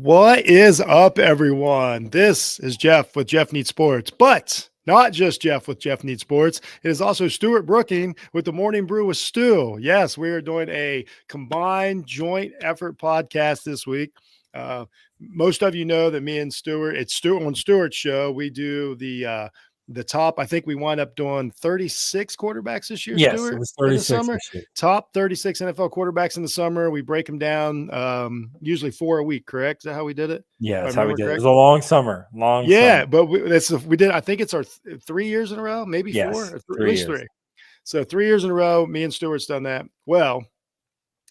What is up, everyone? This is Jeff with Jeff Needs Sports, but not just Jeff with Jeff Needs Sports. It is also Stuart Brooking with the Morning Brew with Stu. Yes, we are doing a combined joint effort podcast this week. Most of you know that me and Stuart, it's Stuart on Stuart's show. We do the top. I think we wind up doing 36 quarterbacks this year, Yes, Stuart, it was in the 36 summer. this year. Top 36 NFL quarterbacks in the summer. We break them down, usually 4 a week, correct? Is that how we did it? Yeah, If I that's how we remember did it. It correct? was a long summer. Yeah, Summer. but we did. I think it's our 3 years in a row, maybe Yes, 4, at 3 least years. 3. So 3 years in a row, me and Stuart's done that. Well,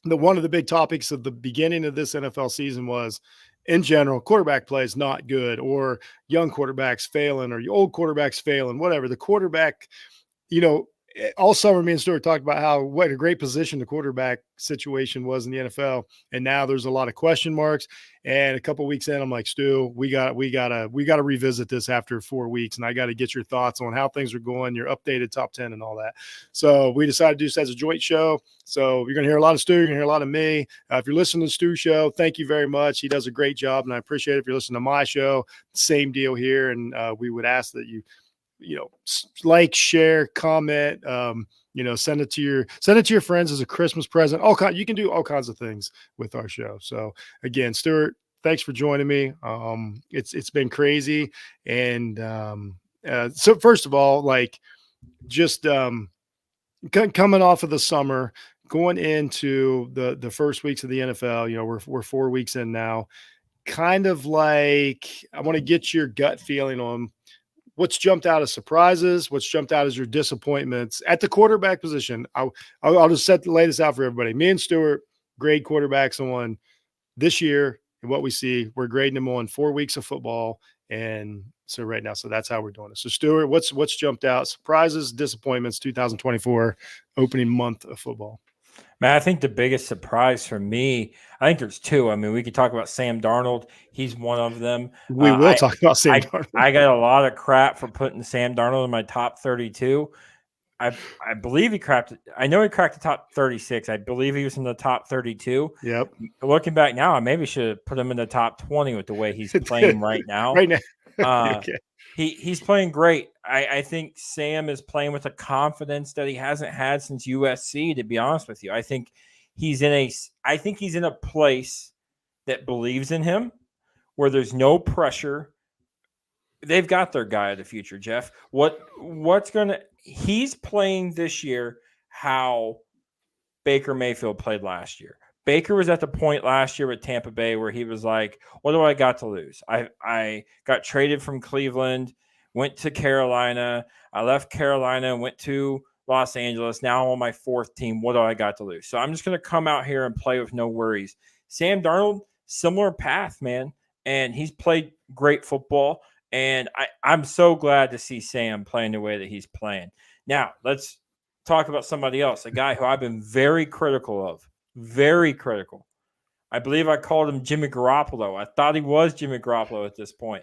one of the big topics of the beginning of this NFL season was, in general, quarterback play is not good, or young quarterbacks failing, or old quarterbacks failing, whatever. The quarterback, all summer, me and Stuart talked about what a great position the quarterback situation was in the NFL, and now there's a lot of question marks. And a couple of weeks in, I'm like, Stu, we got to revisit this after 4 weeks, and I got to get your thoughts on how things are going, your updated top 10, and all that. So we decided to do this as a joint show. So you're going to hear a lot of Stu, you're going to hear a lot of me. If you're listening to Stu's show, thank you very much. He does a great job, and I appreciate it. If you're listening to my show, same deal here, and we would ask that you like, share, comment, send it to your friends as a Christmas present. You can do all kinds of things with our show. So again, Stuart, thanks for joining me. It's been crazy. And so first of all, coming off of the summer, going into the first weeks of the NFL, we're 4 weeks in now. Kind of like, I want to get your gut feeling on what's jumped out as surprises, what's jumped out as your disappointments at the quarterback position. I'll just lay this out for everybody. Me and Stuart grade quarterbacks on this year, and what we see, we're grading them on 4 weeks of football. And so right now, so that's how we're doing it. So Stuart, what's jumped out? Surprises, disappointments, 2024 opening month of football. Man, I think the biggest surprise for me, I think there's two. I mean, we could talk about Sam Darnold. He's one of them. We will talk about Sam Darnold. I got a lot of crap for putting Sam Darnold in my top 32. I believe he cracked it. I know he cracked the top 36. I believe he was in the top 32. Yep. Looking back now, I maybe should have put him in the top 20 with the way he's playing right now. Right now. Okay. He's playing great. I think Sam is playing with a confidence that he hasn't had since USC, to be honest with you. I think he's in a place that believes in him, where there's no pressure. They've got their guy of the future, Jeff. He's playing this year how Baker Mayfield played last year. Baker was at the point last year with Tampa Bay where he was like, what do I got to lose? I got traded from Cleveland, went to Carolina. I left Carolina and went to Los Angeles. Now I'm on my 4th team. What do I got to lose? So I'm just going to come out here and play with no worries. Sam Darnold, similar path, man. And he's played great football. And I'm so glad to see Sam playing the way that he's playing. Now, let's talk about somebody else, a guy who I've been very critical of. Very critical. I believe I called him Jimmy Garoppolo. I thought he was Jimmy Garoppolo at this point.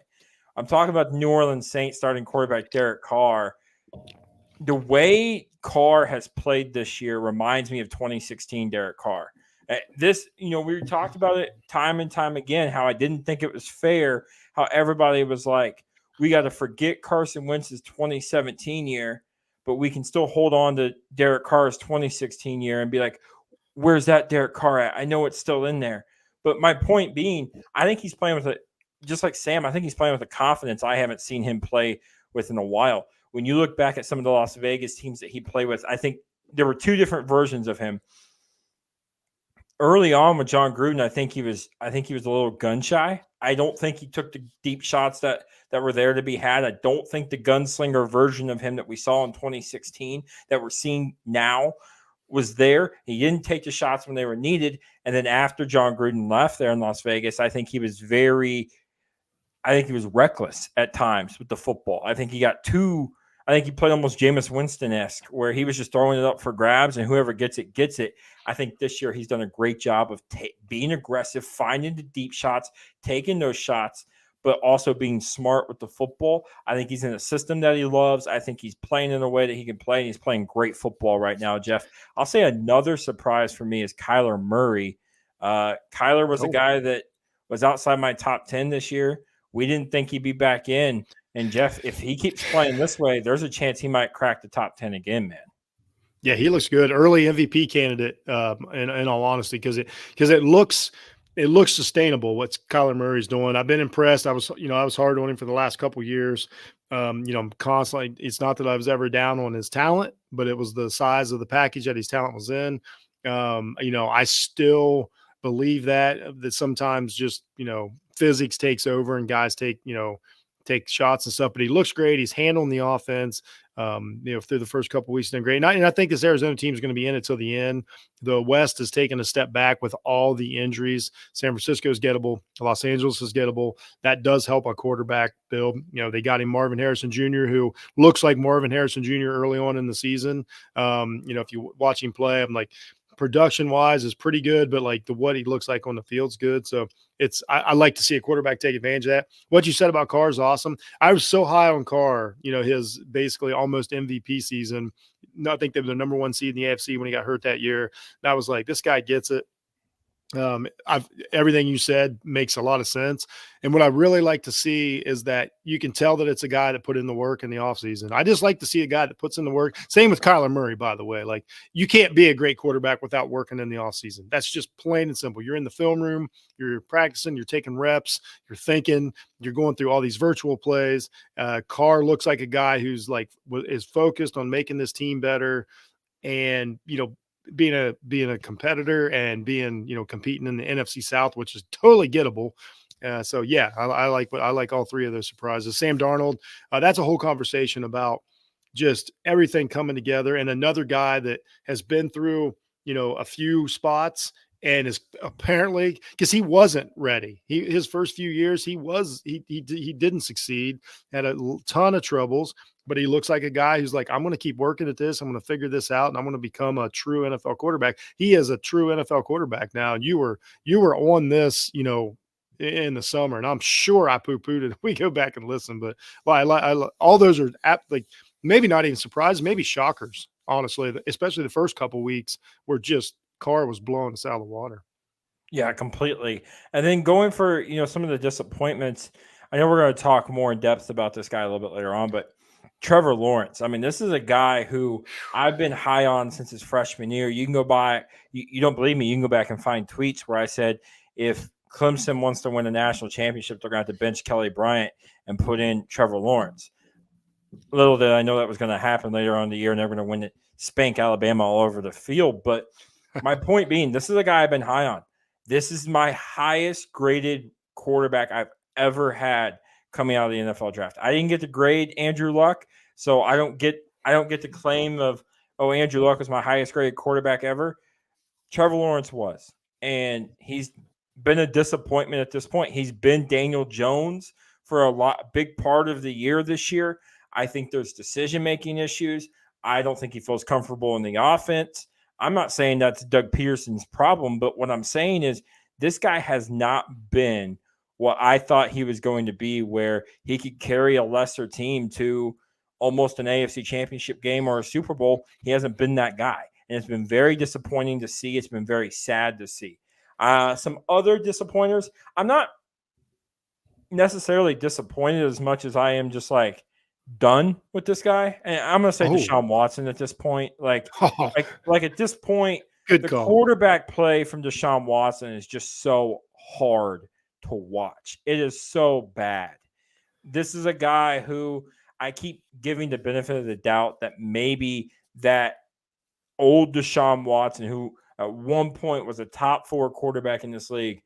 I'm talking about the New Orleans Saints starting quarterback Derek Carr. The way Carr has played this year reminds me of 2016 Derek Carr. We talked about it time and time again, how I didn't think it was fair, how everybody was like, we got to forget Carson Wentz's 2017 year, but we can still hold on to Derek Carr's 2016 year and be like, where's that Derek Carr at? I know it's still in there. But my point being, I think he's playing with just like Sam, I think he's playing with a confidence I haven't seen him play with in a while. When you look back at some of the Las Vegas teams that he played with, I think there were 2 different versions of him. Early on with John Gruden, I think he was a little gun shy. I don't think he took the deep shots that were there to be had. I don't think the gunslinger version of him that we saw in 2016 that we're seeing now was there. He didn't take the shots when they were needed. And then after John Gruden left there in Las Vegas, I think he was reckless at times with the football. I think he played almost Jameis Winston-esque, where he was just throwing it up for grabs and whoever gets it, gets it. I think this year he's done a great job of being aggressive, finding the deep shots, taking those shots, but also being smart with the football. I think he's in a system that he loves. I think he's playing in a way that he can play, and he's playing great football right now, Jeff. I'll say another surprise for me is Kyler Murray. Kyler was a guy that was outside my top 10 this year. We didn't think he'd be back in. And Jeff, if he keeps playing this way, there's a chance he might crack the top 10 again, man. Yeah, he looks good. Early MVP candidate, in all honesty, because it looks sustainable what Kyler Murray's doing. I've been impressed. I was hard on him for the last couple of years. I'm constantly. It's not that I was ever down on his talent, but it was the size of the package that his talent was in. I still believe that sometimes just physics takes over and guys take shots and stuff. But he looks great. He's handling the offense. Through the first couple of weeks, done great. And I think this Arizona team is going to be in it till the end. The West has taken a step back with all the injuries. San Francisco is gettable. Los Angeles is gettable. That does help our quarterback build. They got him Marvin Harrison Jr., who looks like Marvin Harrison Jr. early on in the season. If you watch him play, I'm like, production wise is pretty good, but like what he looks like on the field's good. So I like to see a quarterback take advantage of that. What you said about Carr is awesome. I was so high on Carr, his basically almost MVP season. I think they were the number 1 seed in the AFC when he got hurt that year. And I was like, this guy gets it. Everything you said makes a lot of sense. And what I really like to see is that you can tell that it's a guy that put in the work in the offseason. I just like to see a guy that puts in the work. Same with Kyler Murray, by the way. Like, you can't be a great quarterback without working in the offseason. That's just plain and simple. You're in the film room, you're practicing, you're taking reps, you're thinking, you're going through all these virtual plays. Carr looks like a guy who's is focused on making this team better and, being a competitor and being competing in the NFC South, which is totally gettable. So yeah, I like all three of those surprises. Sam Darnold, that's a whole conversation about just everything coming together, and another guy that has been through a few spots and is apparently, because he wasn't ready. His first few years he didn't succeed, had a ton of troubles. But he looks like a guy who's like, I'm going to keep working at this. I'm going to figure this out, and I'm going to become a true NFL quarterback. He is a true NFL quarterback now. And you were on this, in the summer, and I'm sure I poo-pooed it. We go back and listen, but all those are like maybe not even surprises, maybe shockers, honestly, especially the first couple of weeks where just Carr was blowing us out of the water. Yeah, completely. And then going for, some of the disappointments, I know we're going to talk more in depth about this guy a little bit later on, but Trevor Lawrence. I mean, this is a guy who I've been high on since his freshman year. You can go by, you don't believe me, you can go back and find tweets where I said, if Clemson wants to win a national championship, they're going to have to bench Kelly Bryant and put in Trevor Lawrence. Little did I know that was going to happen later on in the year, and they're going to win it, spank Alabama all over the field. But my point being, this is a guy I've been high on. This is my highest graded quarterback I've ever had coming out of the NFL draft. I didn't get to grade Andrew Luck, so I don't get the claim of, Andrew Luck was my highest graded quarterback ever. Trevor Lawrence was, and he's been a disappointment at this point. He's been Daniel Jones for a big part of the year this year. I think there's decision-making issues. I don't think he feels comfortable in the offense. I'm not saying that's Doug Peterson's problem, but what I'm saying is this guy has not been what I thought he was going to be, where he could carry a lesser team to almost an AFC championship game or a Super Bowl. He hasn't been that guy, and it's been very disappointing to see. It's been very sad to see. Some other disappointers, I'm not necessarily disappointed as much as I am just like done with this guy. And I'm going to say Deshaun Watson at this point. Like at this point, the quarterback play from Deshaun Watson is just so hard to watch. It is so bad. This is a guy who I keep giving the benefit of the doubt that maybe that old Deshaun Watson, who at one point was a top 4 quarterback in this league,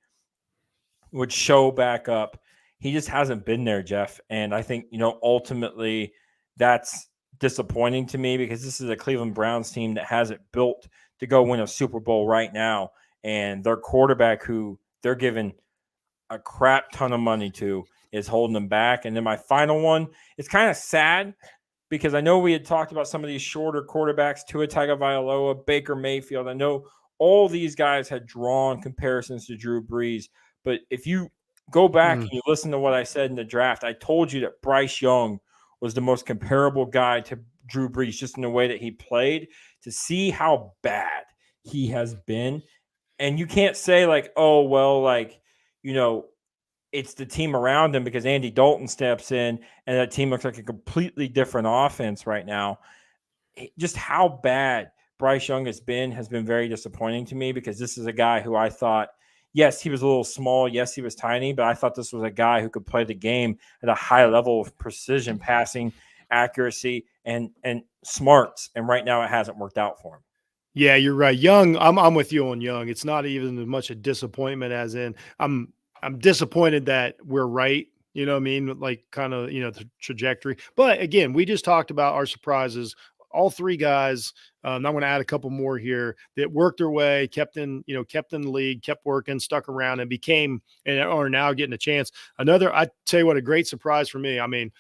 would show back up. He just hasn't been there, Jeff. And I think, ultimately that's disappointing to me, because this is a Cleveland Browns team that has it built to go win a Super Bowl right now. And their quarterback, who they're giving a crap ton of money to, is holding them back. And then my final one, it's kind of sad, because I know we had talked about some of these shorter quarterbacks, Tua Tagovailoa, Baker Mayfield. I know all these guys had drawn comparisons to Drew Brees. But if you go back and you listen to what I said in the draft, I told you that Bryce Young was the most comparable guy to Drew Brees, just in the way that he played. To see how bad he has been. And you can't say like, oh, well, like, it's the team around him because Andy Dalton steps in and that team looks like a completely different offense right now. Just how bad Bryce Young has been very disappointing to me because this is a guy who I thought, yes, he was a little small. Yes, he was tiny, but I thought this was a guy who could play the game at a high level of precision, passing, accuracy, and smarts. And right now it hasn't worked out for him. Yeah, you're right. Young, I'm with you on Young. It's not even as much a disappointment as in I'm disappointed that we're right. You know what I mean? Like kind of, the trajectory. But again, we just talked about our surprises. All three guys, I'm going to add a couple more here that worked their way, kept in the league, kept working, stuck around, and became and are now getting a chance. I tell you what, a great surprise for me. I mean,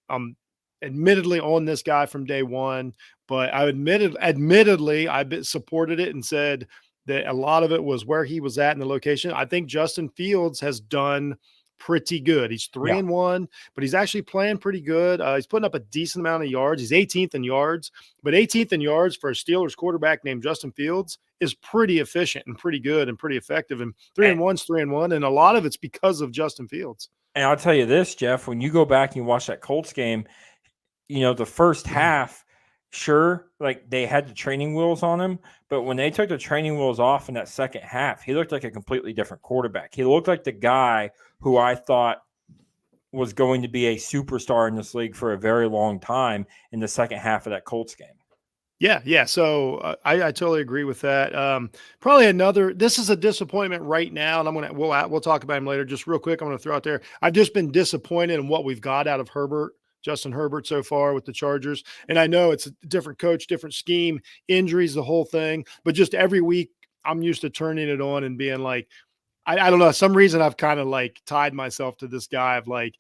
I'm admittedly on this guy from day one, but I admittedly, supported it and said that a lot of it was where he was at in the location. I think Justin Fields has done pretty good. He's 3-1, but he's actually playing pretty good. He's putting up a decent amount of yards. He's 18th in yards, but 18th in yards for a Steelers quarterback named Justin Fields is pretty efficient and pretty good and pretty effective. And 3-1's 3-1, and a lot of it's because of Justin Fields. And I'll tell you this, Jeff, when you go back and you watch that Colts game, the first half, sure, like they had the training wheels on him, but when they took the training wheels off in that second half, he looked like a completely different quarterback. He looked like the guy who I thought was going to be a superstar in this league for a very long time in the second half of that Colts game. Yeah. So I totally agree with that. Probably this is a disappointment right now, and we'll talk about him later. Just real quick, I'm going to throw out there. I've just been disappointed in what we've got out of Justin Herbert so far with the Chargers. And I know it's a different coach, different scheme, injuries, the whole thing, but just every week I'm used to turning it on and being like, I don't know, some reason I've kind of like tied myself to this guy of like,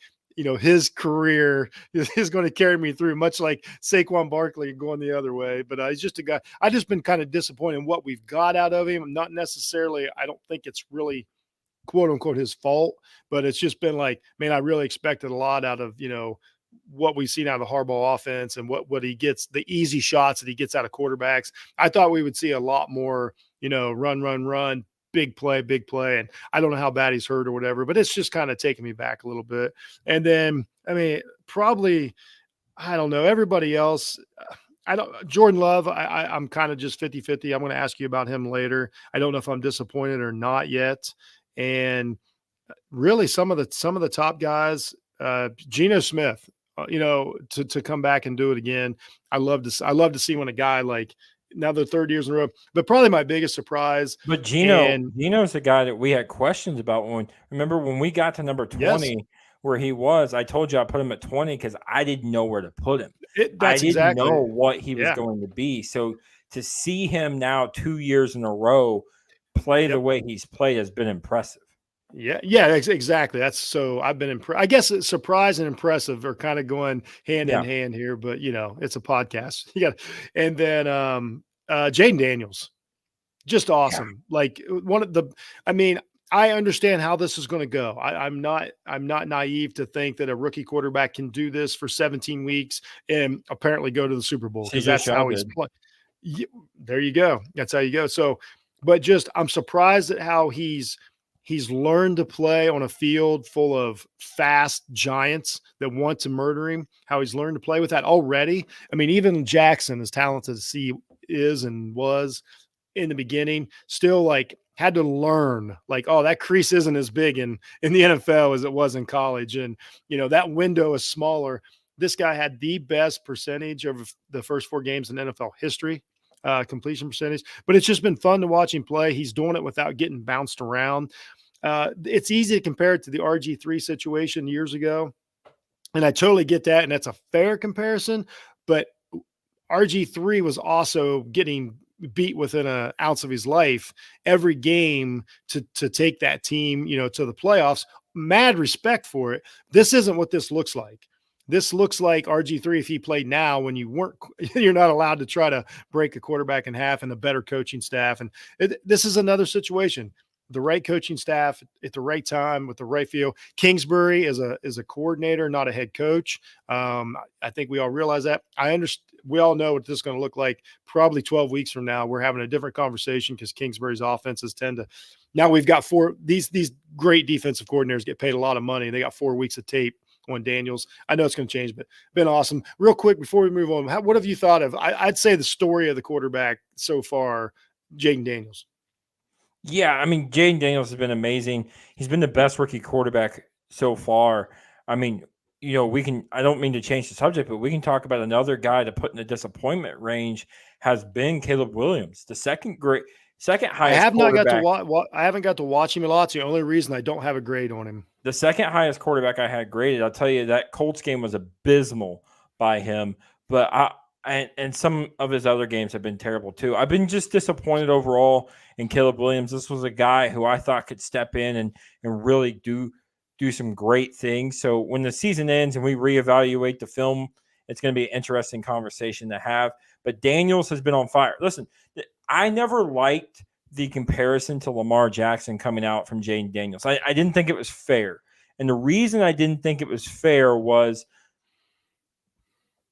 his career is going to carry me through, much like Saquon Barkley going the other way. But he's just a guy. I've just been kind of disappointed in what we've got out of him. Not necessarily, I don't think it's really quote unquote his fault, but it's just been like, man, I really expected a lot out of, what we've seen out of the Harbaugh offense and what he gets, the easy shots that he gets out of quarterbacks. I thought we would see a lot more, run, big play. And I don't know how bad he's hurt or whatever, but it's just kind of taking me back a little bit. And then, I mean, probably, I don't know, everybody else. Jordan Love, I'm kind of just 50-50. I'm going to ask you about him later. I don't know if I'm disappointed or not yet. And really some of the top guys, Geno Smith, to come back and do it again. I love to see when a guy like, now the third years in a row, but probably my biggest surprise. But Geno's the guy that we had questions about remember when we got to number 20 where he was, I told you I put him at 20 because I didn't know where to put him. I didn't know what he was going to be. So to see him now 2 years in a row play the way he's played has been impressive. Yeah, exactly. That's so I've been impressed. I guess surprise and impressive are kind of going hand in hand here, but it's a podcast. And then Jaden Daniels, just awesome. Yeah. Like I understand how this is going to go. I'm not naive to think that a rookie quarterback can do this for 17 weeks and apparently go to the Super Bowl because that's how he's playing. There you go. That's how you go. So, but just I'm surprised at how he's learned to play on a field full of fast giants that want to murder him, how he's learned to play with that already. I mean, even Jackson, as talented as he is and was in the beginning, still like had to learn like, oh, that crease isn't as big in the NFL as it was in college. And, that window is smaller. This guy had the best percentage of the first 4 games in NFL history. Completion percentage, but it's just been fun to watch him play. He's doing it without getting bounced around. It's easy to compare it to the RG3 situation years ago. And I totally get that. And that's a fair comparison, but RG3 was also getting beat within an ounce of his life every game to take that team, to the playoffs. Mad respect for it. This isn't what this looks like. This looks like RG3 if he played now when you're not allowed to try to break a quarterback in half and a better coaching staff. And this is another situation. the right coaching staff at the right time with the right feel. Kingsbury is a coordinator, not a head coach. I think we all realize that. We all know what this is going to look like. Probably 12 weeks from now, we're having a different conversation because Kingsbury's offenses tend to. Now we've got these great defensive coordinators get paid a lot of money. They got 4 weeks of tape on Daniels. I know it's going to change, but been awesome. Real quick before we move on, what have you thought of? I'd say the story of the quarterback so far, Jayden Daniels. Yeah, I mean, Jayden Daniels has been amazing. He's been the best rookie quarterback so far. I mean, I don't mean to change the subject, but we can talk about another guy to put in the disappointment range has been Caleb Williams, the second highest I have not got quarterback. to watch. I haven't got to watch him a lot. It's the only reason I don't have a grade on him. The second highest quarterback I had graded. I'll tell you that Colts game was abysmal by him, but and some of his other games have been terrible too. I've been just disappointed overall in Caleb Williams. This was a guy who I thought could step in and really do some great things. So when the season ends and we reevaluate the film, it's going to be an interesting conversation to have. But Daniels has been on fire. Listen, I never liked the comparison to Lamar Jackson coming out from Jayden Daniels. I didn't think it was fair. And the reason I didn't think it was fair was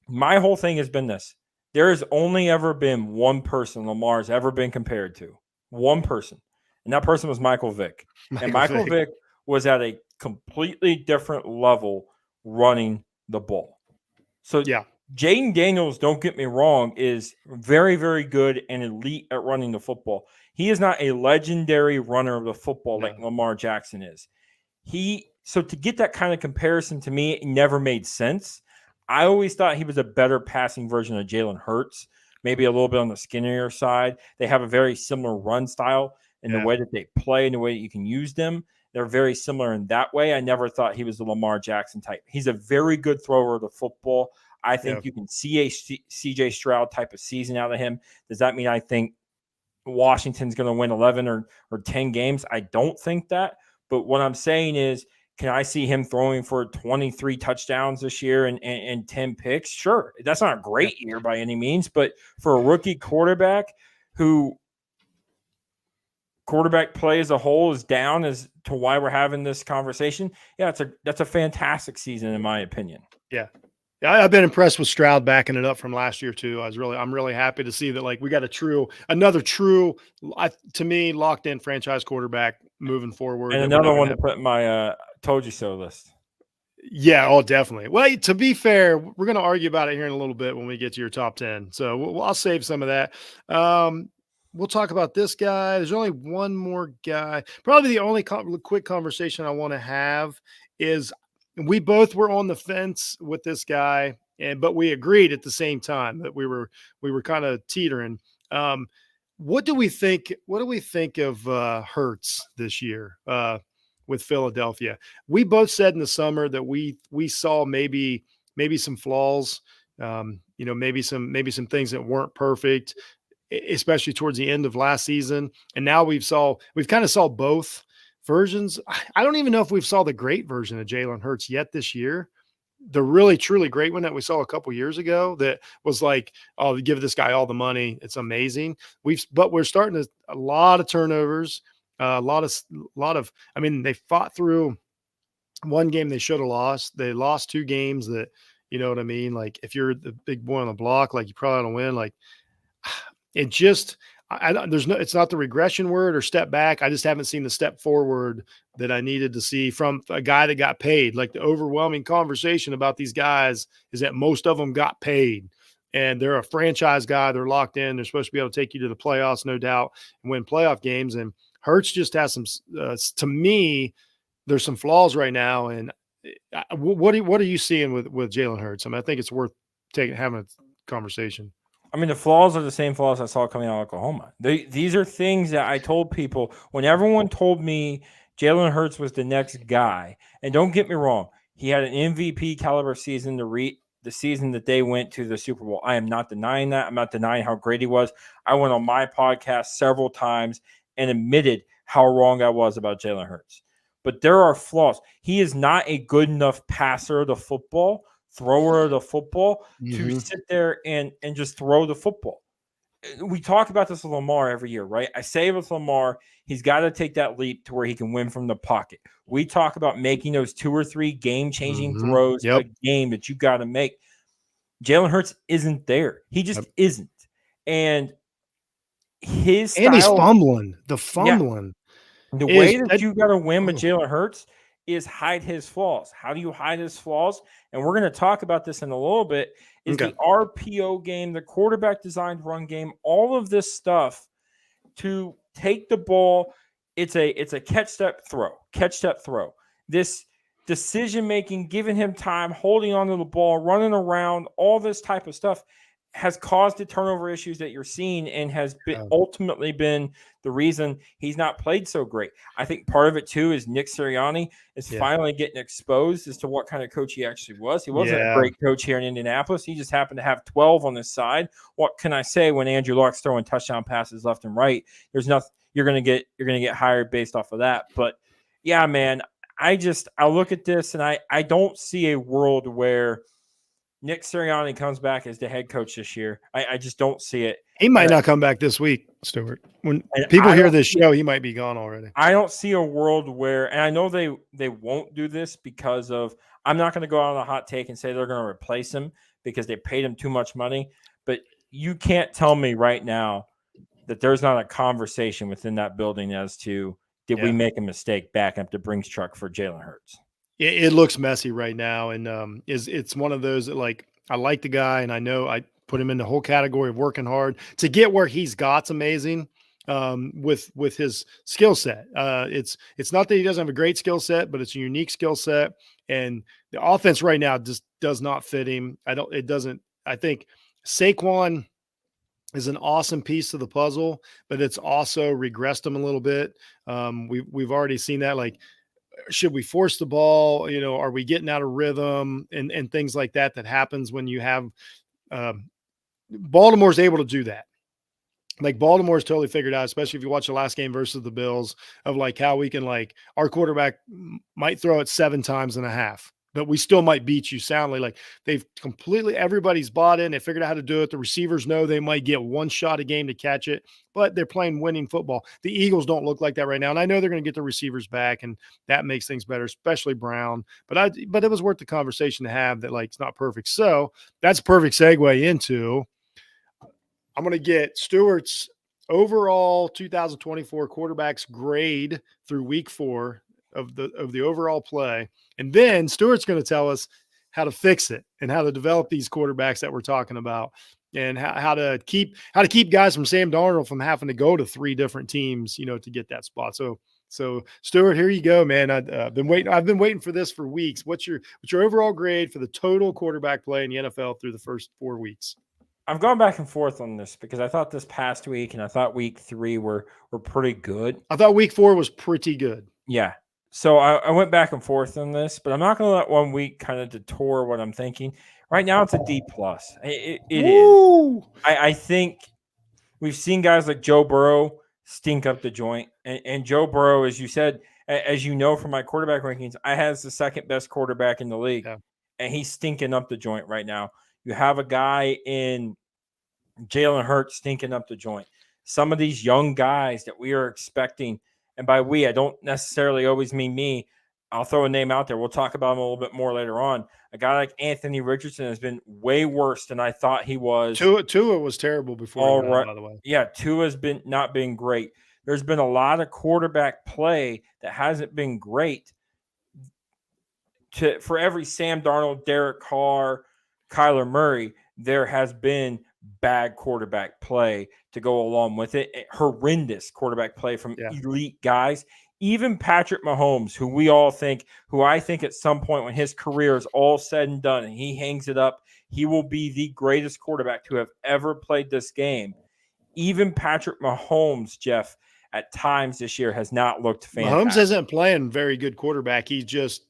my whole thing has been this. There has only ever been one person Lamar's ever been compared to. One person. And that person was Michael Vick. And Michael Vick was at a completely different level running the ball. So yeah, Jayden Daniels, don't get me wrong, is very, very good and elite at running the football. He is not a legendary runner of the football like Lamar Jackson is. So to get that kind of comparison to me, it never made sense. I always thought he was a better passing version of Jalen Hurts, maybe a little bit on the skinnier side. They have a very similar run style in the way that they play and the way that you can use them. They're very similar in that way. I never thought he was the Lamar Jackson type. He's a very good thrower of the football. I think you can see a CJ Stroud type of season out of him. Does that mean I think Washington's going to win 11 or 10 games? I don't think that. But what I'm saying is, can I see him throwing for 23 touchdowns this year and 10 picks? Sure. That's not a great year by any means, but for a rookie quarterback who quarterback play as a whole is down as to why we're having this conversation, that's a fantastic season in my opinion. Yeah, I've been impressed with Stroud backing it up from last year too. I'm really happy to see that we got another true, to me, locked in franchise quarterback moving forward. And another one to put in my told you so list. Yeah, definitely. Well, to be fair, we're going to argue about it here in a little bit when we get to your top 10. So I'll save some of that. We'll talk about this guy. There's only one more guy. Probably the only quick conversation I want to have is we both were on the fence with this guy, but we agreed at the same time that we were kind of teetering. What do we think? What do we think of Hurts this year with Philadelphia? We both said in the summer that we saw maybe some flaws, maybe some things that weren't perfect, especially towards the end of last season. And now we've kind of saw both versions. I don't even know if we've saw the great version of Jalen Hurts yet this year. The really, truly great one that we saw a couple years ago that was like, oh, give this guy all the money. It's amazing. But we're starting to a lot of turnovers, a lot of, I mean, they fought through one game they should have lost. They lost 2 games that, you know what I mean? Like if you're the big boy on the block, like you probably don't win. Like it just, it's not the regression word or step back. I just haven't seen the step forward that I needed to see from a guy that got paid. Like the overwhelming conversation about these guys is that most of them got paid and they're a franchise guy. They're locked in. They're supposed to be able to take you to the playoffs, no doubt, and win playoff games. And Hurts just has some, to me, there's some flaws right now. And what are you seeing with Jalen Hurts? I mean, I think it's worth having a conversation. I mean, the flaws are the same flaws I saw coming out of Oklahoma. These are things that I told people when everyone told me Jalen Hurts was the next guy. And don't get me wrong, he had an MVP caliber season the season that they went to the Super Bowl. I am not denying that. I'm not denying how great he was. I went on my podcast several times and admitted how wrong I was about Jalen Hurts. But there are flaws. He is not a good enough passer of the football, thrower of the football to sit there and just throw the football. we talk about this with Lamar every year, right? I say with Lamar, he's got to take that leap to where he can win from the pocket. We talk about making those 2 or 3 game-changing throws a game that you got to make. Jalen Hurts isn't there. He just isn't. And his style, and he's fumbling. The way that you got to win with Jalen Hurts is hide his flaws. How do you hide his flaws? And we're going to talk about this in a little bit. Is the RPO game, the quarterback designed run game, all of this stuff to take the ball. It's a catch step throw. This decision making, giving him time, holding onto the ball, running around, all this type of stuff has caused the turnover issues that you're seeing and has ultimately been the reason he's not played so great. I think part of it too is Nick Sirianni is finally getting exposed as to what kind of coach he actually was. He wasn't a great coach here in Indianapolis. He just happened to have 12 on his side. What can I say when Andrew Luck's throwing touchdown passes left and right? There's nothing you're going to get hired based off of that. But yeah, man, I look at this and I don't see a world where Nick Sirianni comes back as the head coach this year. I just don't see it. He might not come back this week, Stuart. When people hear this show, he might be gone already. I don't see a world where, and I know they won't do this because of, I'm not going to go out on a hot take and say they're going to replace him because they paid him too much money. But you can't tell me right now that there's not a conversation within that building as to, did we make a mistake backing up the Brinks truck for Jalen Hurts? It looks messy right now, and it's one of those that, like, I like the guy, and I know I put him in the whole category of working hard to get where he's got's amazing with his skill set. It's not that he doesn't have a great skill set, but it's a unique skill set, and the offense right now just does not fit him. I think Saquon is an awesome piece to the puzzle, but it's also regressed him a little bit. We've already seen that, like, should we force the ball? Are we getting out of rhythm and things like that happens when you have Baltimore's able to do that. Like, Baltimore's totally figured out, especially if you watch the last game versus the Bills, of like how we can, like, our quarterback might throw it 7 times and a half, but we still might beat you soundly. Like, everybody's bought in. They figured out how to do it. The receivers know they might get one shot a game to catch it, but they're playing winning football. The Eagles don't look like that right now. And I know they're going to get the receivers back, and that makes things better, especially Brown. But it was worth the conversation to have that, like, it's not perfect. So that's a perfect segue into, I'm going to get Stuart's overall 2024 quarterbacks grade through week 4 of the overall play. And then Stuart's going to tell us how to fix it and how to develop these quarterbacks that we're talking about, and how to keep guys from Sam Darnold from having to go to 3 different teams, to get that spot. So Stuart, here you go, man. I've been waiting for this for weeks. What's your overall grade for the total quarterback play in the NFL through the first 4 weeks? I've gone back and forth on this because I thought this past week and I thought week 3 were pretty good. I thought week 4 was pretty good. Yeah. So I went back and forth on this, but I'm not going to let one week kind of detour what I'm thinking. Right now, it's a D+. It is. I think we've seen guys like Joe Burrow stink up the joint. And Joe Burrow, as you said, as you know from my quarterback rankings, I has the second best quarterback in the league. Yeah. And he's stinking up the joint right now. You have a guy in Jalen Hurts stinking up the joint. Some of these young guys that we are expecting, and by we, I don't necessarily always mean me. I'll throw a name out there. We'll talk about him a little bit more later on. A guy like Anthony Richardson has been way worse than I thought he was. Tua was terrible before, by the way. Yeah, Tua's not been great. There's been a lot of quarterback play that hasn't been great. For every Sam Darnold, Derek Carr, Kyler Murray, there has been bad quarterback play to go along with it. Horrendous quarterback play from elite guys. Even Patrick Mahomes, who I think at some point when his career is all said and done and he hangs it up, he will be the greatest quarterback to have ever played this game. Even Patrick Mahomes, Jeff, at times this year has not looked fantastic. Mahomes isn't playing very good quarterback. He's just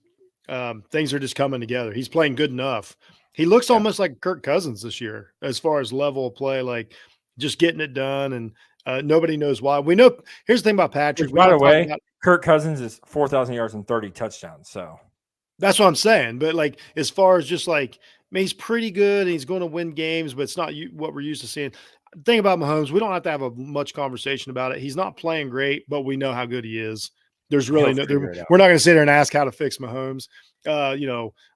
things are just coming together. He's playing good enough. He looks almost like Kirk Cousins this year as far as level of play, like just getting it done, and nobody knows why. We know. Here's the thing about Patrick. By the way, Kirk Cousins is 4,000 yards and 30 touchdowns. So that's what I'm saying. But like, as far as just like, I mean, he's pretty good and he's going to win games, but it's not what we're used to seeing. thing about Mahomes, we don't have to have a much conversation about it. He's not playing great, but we know how good he is. There's really He'll figure it out. we're not going to sit there and ask how to fix Mahomes.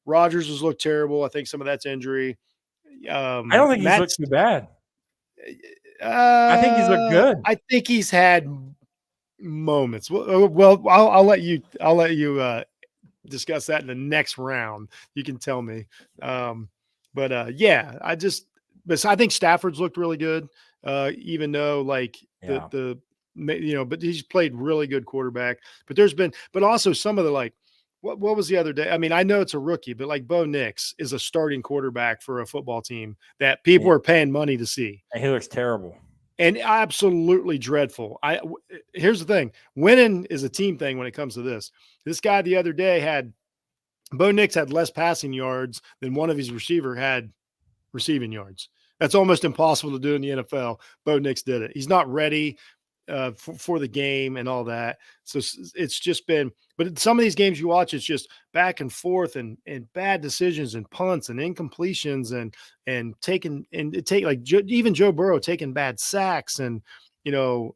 Rodgers has looked terrible. I think some of that's injury. I don't think he's looked too bad. I think he's looked good. I think he's had moments. Well, I'll let you discuss that in the next round. You can tell me. But I think Stafford's looked really good. Even though but he's played really good quarterback. But also some of the what was the other day? I mean, I know it's a rookie, but like Bo Nix is a starting quarterback for a football team that people are paying money to see. And he looks terrible. And absolutely dreadful. Here's the thing. Winning is a team thing when it comes to this. This guy the other day Bo Nix had less passing yards than one of his receiver had receiving yards. That's almost impossible to do in the NFL. Bo Nix did it. He's not ready for the game and all that. So it's just been, but in some of these games you watch, it's just back and forth and bad decisions and punts and incompletions even Joe Burrow taking bad sacks and,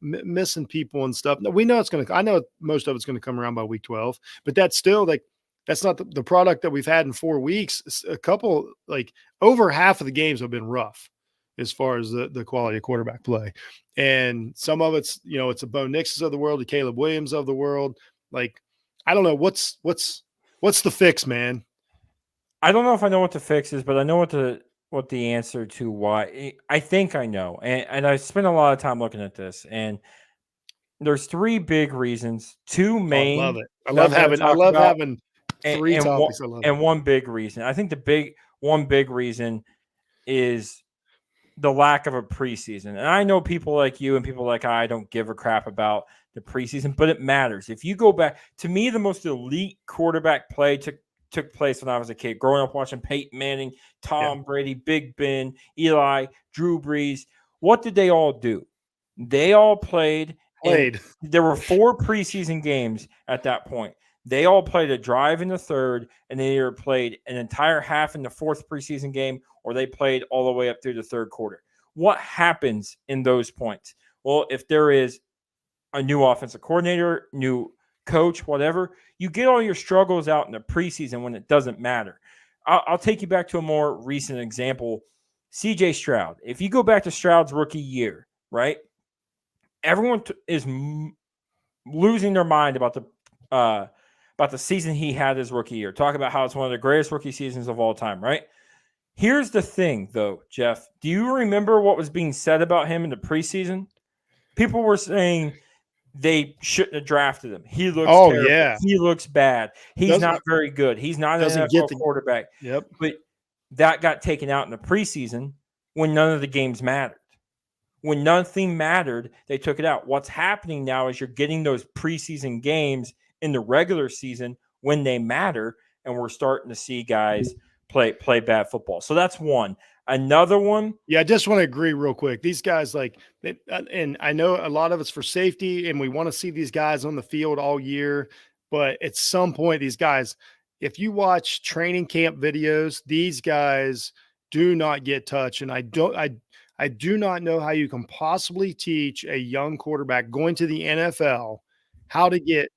missing people and stuff. No, we know I know most of it's going to come around by week 12, but that's still that's not the product that we've had in 4 weeks. A couple, over half of the games have been rough as far as the quality of quarterback play. And some of it's, it's a Bo Nix's of the world, the Caleb Williams of the world. I don't know what's the fix, man. I don't know if I know what the fix is, but I know what the answer to why. I think I know. And I spent a lot of time looking at this, and there's 3 big reasons, 2 main. I love it. I love having 3 topics. And one big reason. I think one big reason is the lack of a preseason. And I know people like you and people like I don't give a crap about the preseason, but it matters. If you go back, to me, the most elite quarterback play took place when I was a kid, growing up watching Peyton Manning, Tom Brady, Big Ben, Eli, Drew Brees. What did they all do? They all played. There were 4 preseason games at that point. They all played a drive in the third, and they either played an entire half in the 4th preseason game, or they played all the way up through the 3rd quarter. What happens in those points? Well, if there is a new offensive coordinator, new coach, whatever, you get all your struggles out in the preseason when it doesn't matter. I'll take you back to a more recent example. CJ Stroud. If you go back to Stroud's rookie year, right? Everyone is losing their mind about the season he had his rookie year. Talk about how it's one of the greatest rookie seasons of all time, right? Here's the thing, though, Jeff. Do you remember what was being said about him in the preseason? People were saying they shouldn't have drafted him. He looks terrible. Yeah. He looks bad. He's not very good. He's not an NFL quarterback. Yep. But that got taken out in the preseason when none of the games mattered. When nothing mattered, they took it out. What's happening now is you're getting those preseason games in the regular season when they matter, and we're starting to see guys play bad football. So that's one. Another one. Yeah, I just want to agree real quick. These guys, and I know a lot of it's for safety, and we want to see these guys on the field all year. But at some point, these guys, if you watch training camp videos, these guys do not get touched. And I do not know how you can possibly teach a young quarterback going to the NFL how to get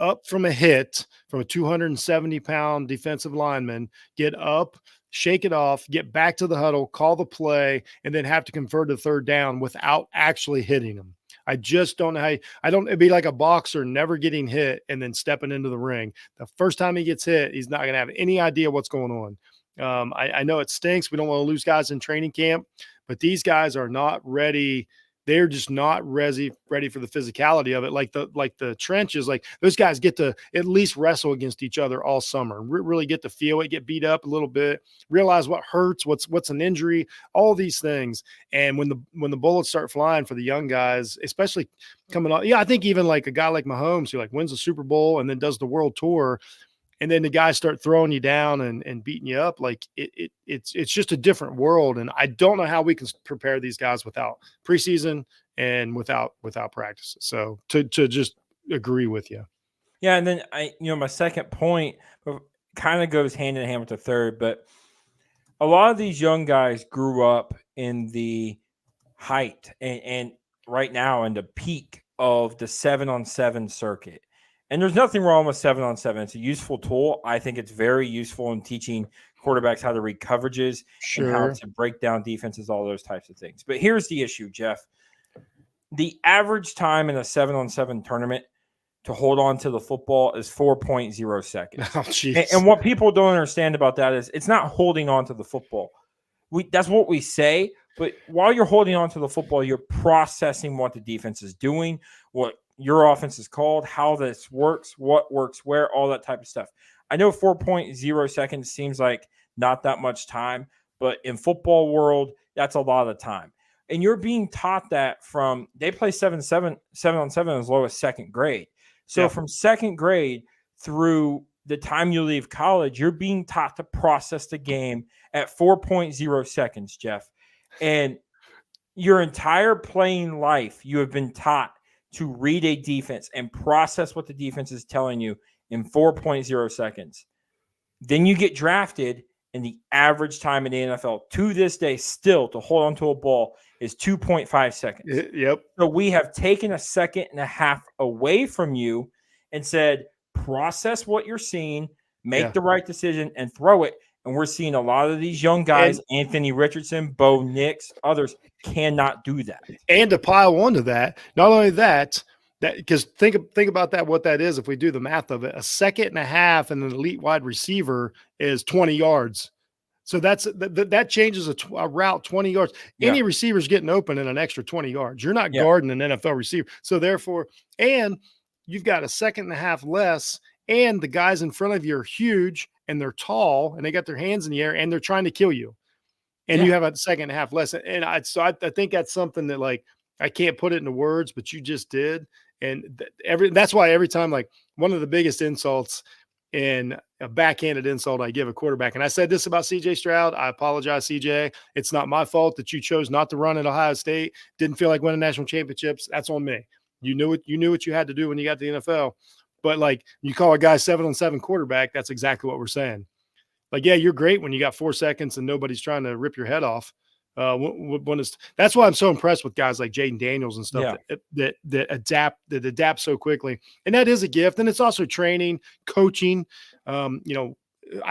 up from a hit from a 270-pound defensive lineman, get up, shake it off, get back to the huddle, call the play, and then have to convert a 3rd down without actually hitting them. I just don't know it'd be like a boxer never getting hit and then stepping into the ring. The first time he gets hit, he's not going to have any idea what's going on. I know it stinks. We don't want to lose guys in training camp, but these guys are not ready. They're just not ready for the physicality of it. Like the trenches, those guys get to at least wrestle against each other all summer, really get to feel it, get beat up a little bit, realize what hurts, what's an injury, all these things. And when the bullets start flying for the young guys, especially coming on, I think even like a guy like Mahomes who wins the Super Bowl and then does the world tour, and then the guys start throwing you down and beating you up, it's just a different world. And I don't know how we can prepare these guys without preseason and without practice. So to just agree with you. Yeah. And then my second point kind of goes hand in hand with the third, but a lot of these young guys grew up in the height and right now in the peak of the 7-on-7 circuit. And there's nothing wrong with 7-on-7. It's a useful tool. I think it's very useful in teaching quarterbacks how to read coverages and how to break down defenses, all those types of things. But here's the issue, Jeff. The average time in a 7-on-7 tournament to hold on to the football is 4.0 seconds. Oh, and what people don't understand about that is it's not holding on to the football. That's what we say, but while you're holding on to the football, you're processing what the defense is doing, what your offense is called, how this works, what works where, all that type of stuff. I know 4.0 seconds seems like not that much time, but in football world, that's a lot of time. And you're being taught that from they play 7-on-7 as low as second grade. So from second grade through the time you leave college, you're being taught to process the game at 4.0 seconds, Jeff. And your entire playing life, you have been taught to read a defense and process what the defense is telling you in 4.0 seconds. Then you get drafted, and the average time in the NFL to this day still to hold onto a ball is 2.5 seconds. Yep. So we have taken a second and a half away from you and said, process what you're seeing, make the right decision, and throw it. And we're seeing a lot of these young guys, Anthony Richardson, Bo Nix, others, cannot do that. And to pile on to that, not only that because think about that, what that is, if we do the math of it, a second and a half and an elite wide receiver is 20 yards. So that changes a route 20 yards. Yeah. Any receiver's getting open in an extra 20 yards. You're not guarding an NFL receiver. So therefore, and you've got a second and a half less, and the guys in front of you are huge and they're tall and they got their hands in the air and they're trying to kill you. And you have a second and a half less. And I think that's something that, like, I can't put it into words, but you just did. And that's why every time, like, one of the biggest insults and a backhanded insult I give a quarterback. And I said this about CJ Stroud. I apologize, CJ. It's not my fault that you chose not to run at Ohio State. Didn't feel like winning national championships. That's on me. You knew what you had to do when you got to the NFL. But, like, you call a guy 7-on-7 quarterback, that's exactly what we're saying. Like, yeah, you're great when you got 4 seconds and nobody's trying to rip your head off. That's why I'm so impressed with guys like Jaden Daniels and stuff that adapt so quickly. And that is a gift. And it's also training, coaching. I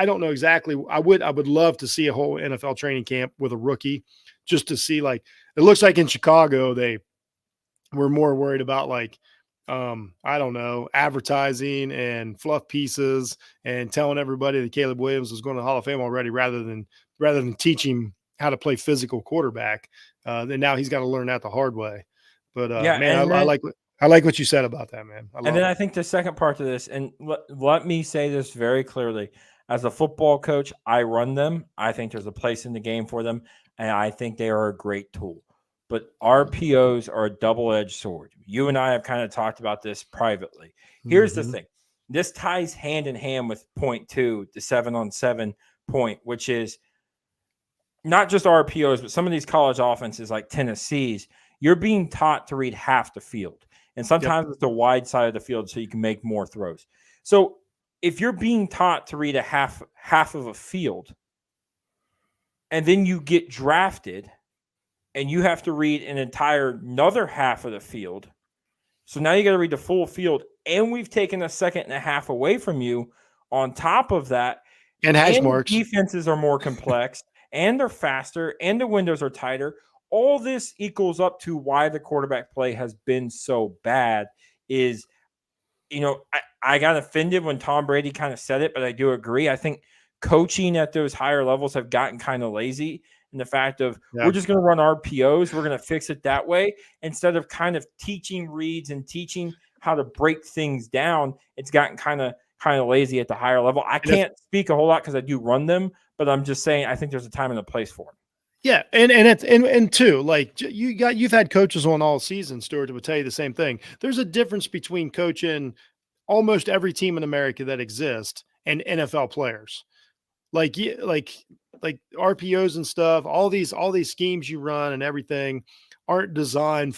don't know exactly. I would love to see a whole NFL training camp with a rookie, just to see, like, it looks like in Chicago, they were more worried about, like, I don't know, advertising and fluff pieces and telling everybody that Caleb Williams was going to the Hall of Fame already, rather than teaching how to play physical quarterback. Then now he's got to learn that the hard way. But man, I like what you said about that, man. I think the second part to this, and let me say this very clearly, as a football coach, I run them. I think there's a place in the game for them, and I think they are a great tool. But RPOs are a double-edged sword. You and I have kind of talked about this privately. Here's the thing. This ties hand in hand with point 2, the 7-on-7 point, which is not just RPOs, but some of these college offenses like Tennessee's, you're being taught to read half the field. And sometimes it's the wide side of the field so you can make more throws. So if you're being taught to read a half of a field, and then you get drafted and you have to read an entire another half of the field. So now you got to read the full field, and we've taken a second and a half away from you on top of that. And hash marks. Defenses are more complex, and they're faster, and the windows are tighter. All this equals up to why the quarterback play has been so bad is, I got offended when Tom Brady kind of said it, but I do agree. I think coaching at those higher levels have gotten kind of lazy. And the fact of we're just going to run RPOs, we're going to fix it that way, instead of kind of teaching reads and teaching how to break things down. It's gotten kind of lazy at the higher level. I can't speak a whole lot because I do run them, but I'm just saying I think there's a time and a place for them. Yeah, and too, like, you've had coaches on all season, Stuart, that would tell you the same thing. There's a difference between coaching almost every team in America that exists and NFL players. Like RPOs and stuff, all these schemes you run and everything aren't designed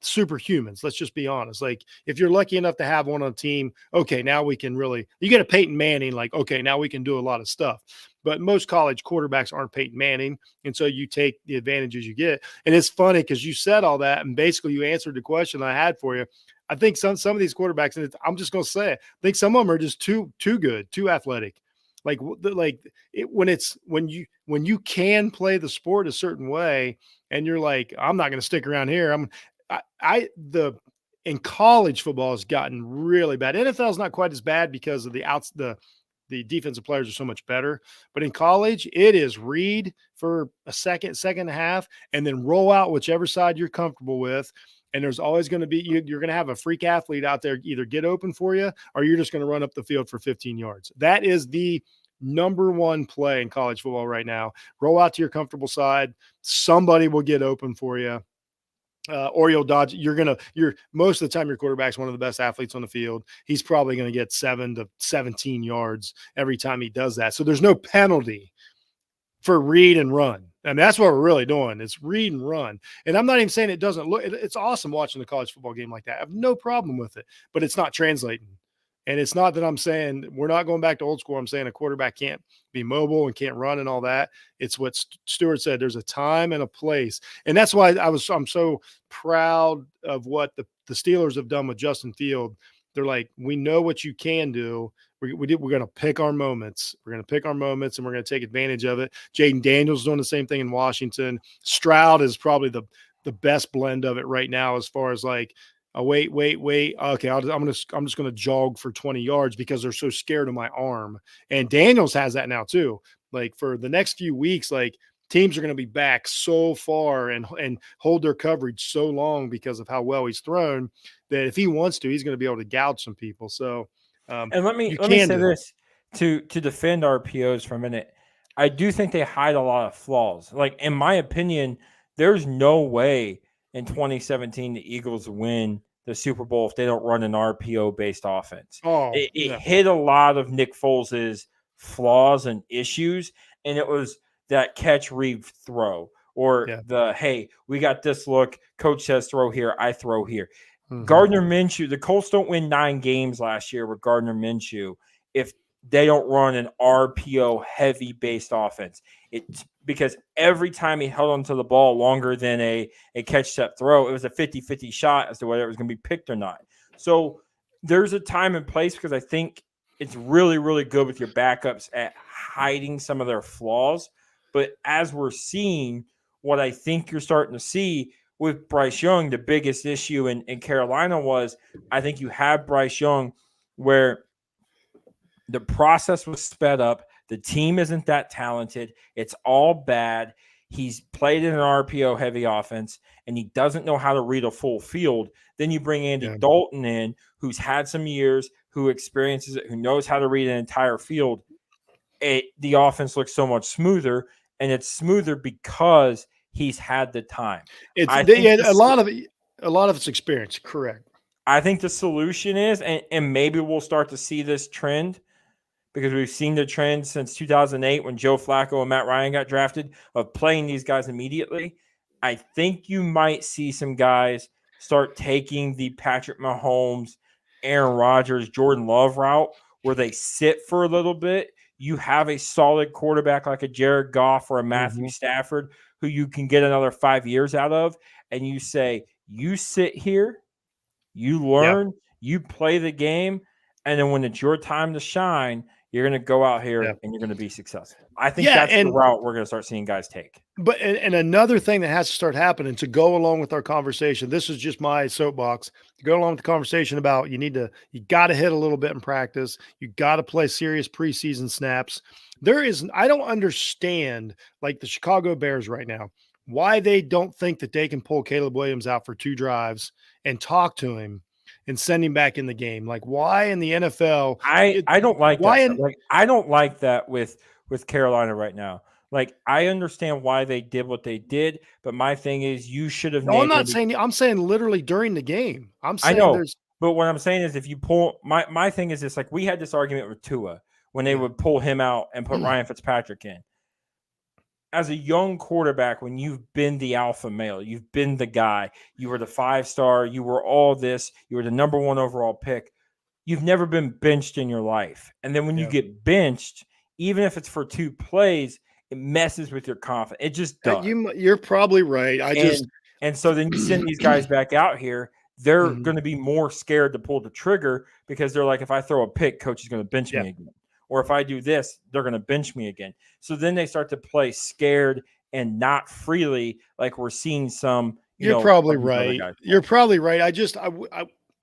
superhumans. Let's just be honest. Like if you're lucky enough to have one on a team, okay, now we can really, you get a Peyton Manning, like, okay, now we can do a lot of stuff. But most college quarterbacks aren't Peyton Manning. And so you take the advantages you get. And it's funny because you said all that and basically you answered the question I had for you. I think some of these quarterbacks, and I'm just going to say it, I think some of them are just too good, too athletic. When you can play the sport a certain way, and you're like, I'm not going to stick around here. In college football has gotten really bad. NFL is not quite as bad because of the defensive players are so much better. But in college, it is read for a second and a half, and then roll out whichever side you're comfortable with. And there's always going to be, you're going to have a freak athlete out there either get open for you or you're just going to run up the field for 15 yards. That is the number one play in college football right now. Roll out to your comfortable side. Somebody will get open for you. Or you'll dodge. Most of the time, your quarterback's one of the best athletes on the field. He's probably going to get 7 to 17 yards every time he does that. So there's no penalty for read and run. And that's what we're really doing. It's read and run. And I'm not even saying it doesn't look, it's awesome watching the college football game like that. I have no problem with it, but it's not translating. And it's not that I'm saying we're not going back to old school. I'm saying a quarterback can't be mobile and can't run and all that. It's what Stewart said. There's a time and a place. And that's why I'm so proud of what the Steelers have done with Justin Field. They're like, we know what you can do. We're going to pick our moments. We're going to pick our moments and we're going to take advantage of it. Jaden Daniels doing the same thing in Washington. Stroud is probably the best blend of it right now as far as like, oh, wait. Okay, I'm just going to jog for 20 yards because they're so scared of my arm. And Daniels has that now too. Like for the next few weeks, like teams are going to be back so far and hold their coverage so long because of how well he's thrown that if he wants to, he's going to be able to gouge some people. So, and let me say this to defend RPOs for a minute. I do think they hide a lot of flaws. Like in my opinion, there's no way in 2017 the Eagles win the Super Bowl if they don't run an RPO based offense. It hit a lot of Nick Foles's flaws and issues, and it was that catch read throw or hey, we got this look. Coach says throw here, I throw here. Mm-hmm. Gardner Minshew, the Colts don't win 9 games last year with Gardner Minshew if they don't run an RPO heavy based offense. It's because every time he held onto the ball longer than a catch step throw, it was a 50-50 shot as to whether it was going to be picked or not. So there's a time and place because I think it's really, really good with your backups at hiding some of their flaws. But as we're seeing, what I think you're starting to see with Bryce Young, the biggest issue in Carolina was I think you have Bryce Young where the process was sped up. The team isn't that talented. It's all bad. He's played in an RPO heavy offense and he doesn't know how to read a full field. Then you bring Andy Dalton in, who's had some years, who experiences it, who knows how to read an entire field. The offense looks so much smoother, and it's smoother because he's had the time. A lot of it's experience. Correct. I think the solution is, and maybe we'll start to see this trend because we've seen the trend since 2008 when Joe Flacco and Matt Ryan got drafted of playing these guys immediately. I think you might see some guys start taking the Patrick Mahomes, Aaron Rodgers, Jordan Love route where they sit for a little bit. You have a solid quarterback like a Jared Goff or a Matthew Stafford who you can get another 5 years out of. And you say, you sit here, you learn, you play the game. And then when it's your time to shine, you're going to go out here and you're going to be successful. I think that's the route we're going to start seeing guys take. But and another thing that has to start happening to go along with our conversation, this is just my soapbox, to go along with the conversation about you got to hit a little bit in practice. You got to play serious preseason snaps. I don't understand, like the Chicago Bears right now, why they don't think that they can pull Caleb Williams out for 2 drives and talk to him and send him back in the game. Like why in the NFL? I don't like that. I don't like that with Carolina right now. Like I understand why they did what they did, but my thing is you should have. No, I'm saying literally during the game. I know, but what I'm saying is if you pull my thing is this, like we had this argument with Tua when they would pull him out and put Ryan Fitzpatrick in. as a young quarterback, when you've been the alpha male, you've been the guy, you were the 5-star, you were all this, you were the number 1 overall pick. You've never been benched in your life. And then when you get benched, even if it's for 2 plays, it messes with your confidence. It just does. You're probably right. And so then you send these guys back out here. They're Mhm. going to be more scared to pull the trigger because they're like, if I throw a pick, coach is going to bench me again. Or if I do this, they're going to bench me again. So then they start to play scared and not freely, like we're seeing some. You're probably right. You're probably right.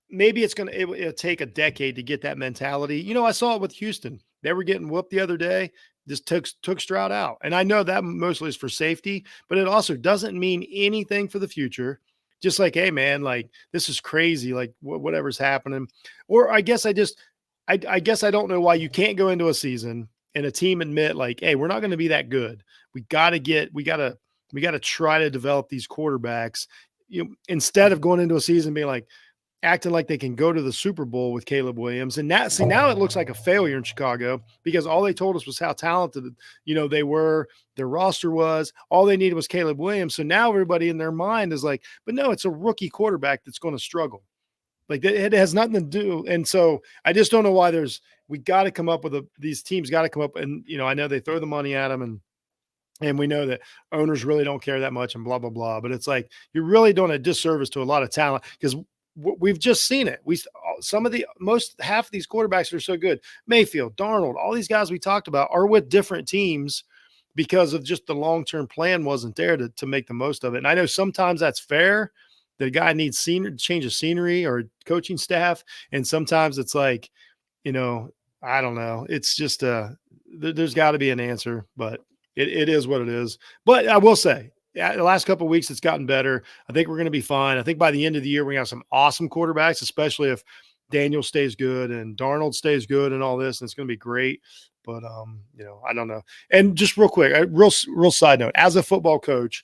Maybe it'll take a decade to get that mentality. I saw it with Houston. They were getting whooped the other day. Just took Stroud out. And I know that mostly is for safety, but it also doesn't mean anything for the future. Just like, hey man, like this is crazy. Like whatever's happening. Or I guess I don't know why you can't go into a season and a team admit like, hey, we're not going to be that good. We got to try to develop these quarterbacks. Instead of going into a season being like, acting like they can go to the Super Bowl with Caleb Williams. And now it looks like a failure in Chicago because all they told us was how talented, they were, their roster was, all they needed was Caleb Williams. So now everybody in their mind is like, but no, it's a rookie quarterback that's going to struggle. Like it has nothing to do. And so I just don't know why we got to come up with these teams got to come up. And, I know they throw the money at them and we know that owners really don't care that much and blah, blah, blah. But it's like, you're really doing a disservice to a lot of talent because we've just seen it. Half of these quarterbacks that are so good, Mayfield, Darnold, all these guys we talked about are with different teams because of just the long-term plan wasn't there to make the most of it. And I know sometimes that's fair. The guy needs change of scenery or coaching staff. And sometimes it's like, I don't know. It's just there's got to be an answer, but it is what it is. But I will say, the last couple of weeks, it's gotten better. I think we're going to be fine. I think by the end of the year, we have some awesome quarterbacks, especially if Daniel stays good and Darnold stays good and all this, and it's going to be great. But, I don't know. And just real quick, real side note, as a football coach,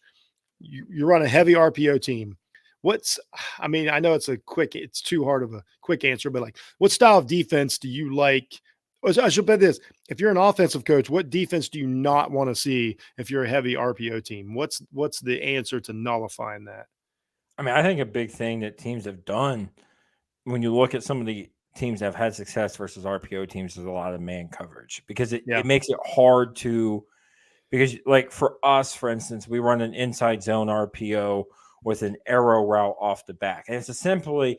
you run a heavy RPO team. I know it's too hard of a quick answer, but like what style of defense do you like? I should bet this. If you're an offensive coach, what defense do you not want to see if you're a heavy RPO team? What's the answer to nullifying that? I think a big thing that teams have done when you look at some of the teams that have had success versus RPO teams is a lot of man coverage because it makes it hard because like for us, for instance, we run an inside zone RPO with an arrow route off the back. And it's essentially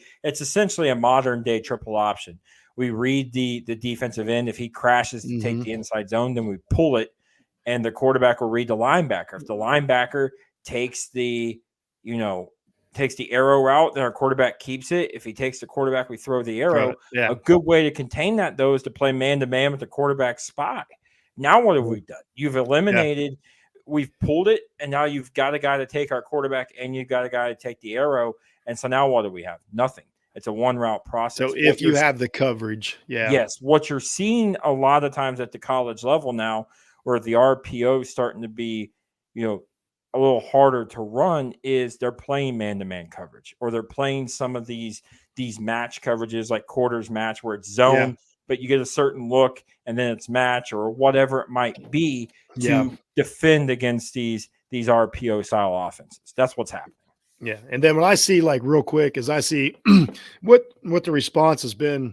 a modern day triple option. We read the defensive end. If he crashes to take the inside zone, then we pull it, and the quarterback will read the linebacker. If the linebacker takes the arrow route, then our quarterback keeps it. If he takes the quarterback, we throw the arrow. A good way to contain that, though, is to play man-to-man with the quarterback spy. Now what have we done? You've eliminated we've pulled it, and now you've got a guy to take our quarterback, and you've got a guy to take the arrow. And so now what do we have? Nothing. It's a one-route process. So if you have the coverage, Yes. What you're seeing a lot of times at the college level now, where the RPO is starting to be, a little harder to run, is they're playing man-to-man coverage, or they're playing some of these match coverages like quarters match where it's zone, but you get a certain look and then it's match or whatever it might be to defend against these RPO style offenses. That's what's happening. Yeah. And then when I see real quick is I see what the response has been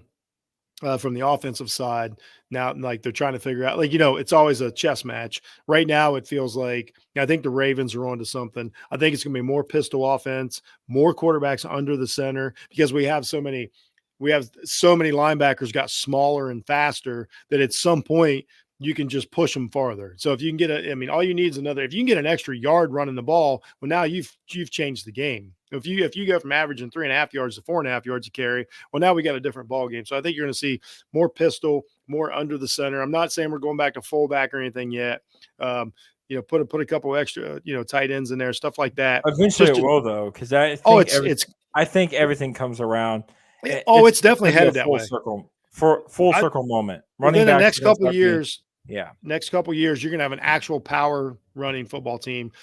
from the offensive side now, like they're trying to figure out, it's always a chess match. Right now, it feels like I think the Ravens are onto something. I think it's going to be more pistol offense, more quarterbacks under the center because we have so many linebackers got smaller and faster that at some point you can just push them farther. So if you can get all you need is if you can get an extra yard running the ball, well, now you've changed the game. If you go from averaging 3.5 yards to 4.5 yards a carry, well, now we got a different ball game. So I think you're going to see more pistol, more under the center. I'm not saying we're going back to fullback or anything yet. Put a couple extra, tight ends in there, stuff like that. Eventually it will though, because I think everything comes around. It's definitely headed that way. Circle moment. Within the next couple of years, next couple of years, you're going to have an actual power running football team.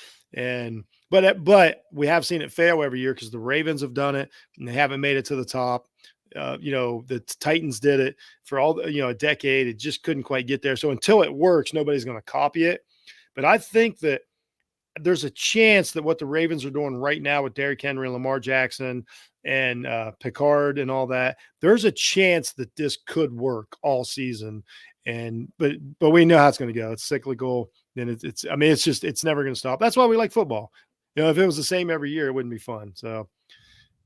But we have seen it fail every year because the Ravens have done it and they haven't made it to the top. The Titans did it for a decade. It just couldn't quite get there. So until it works, nobody's going to copy it. But I think that there's a chance that what the Ravens are doing right now with Derrick Henry and Lamar Jackson and Picard and all that, there's a chance that this could work all season. And but we know how it's going to go. It's cyclical, and it's I mean it's never going to stop. That's why we like football. If it was the same every year, it wouldn't be fun. So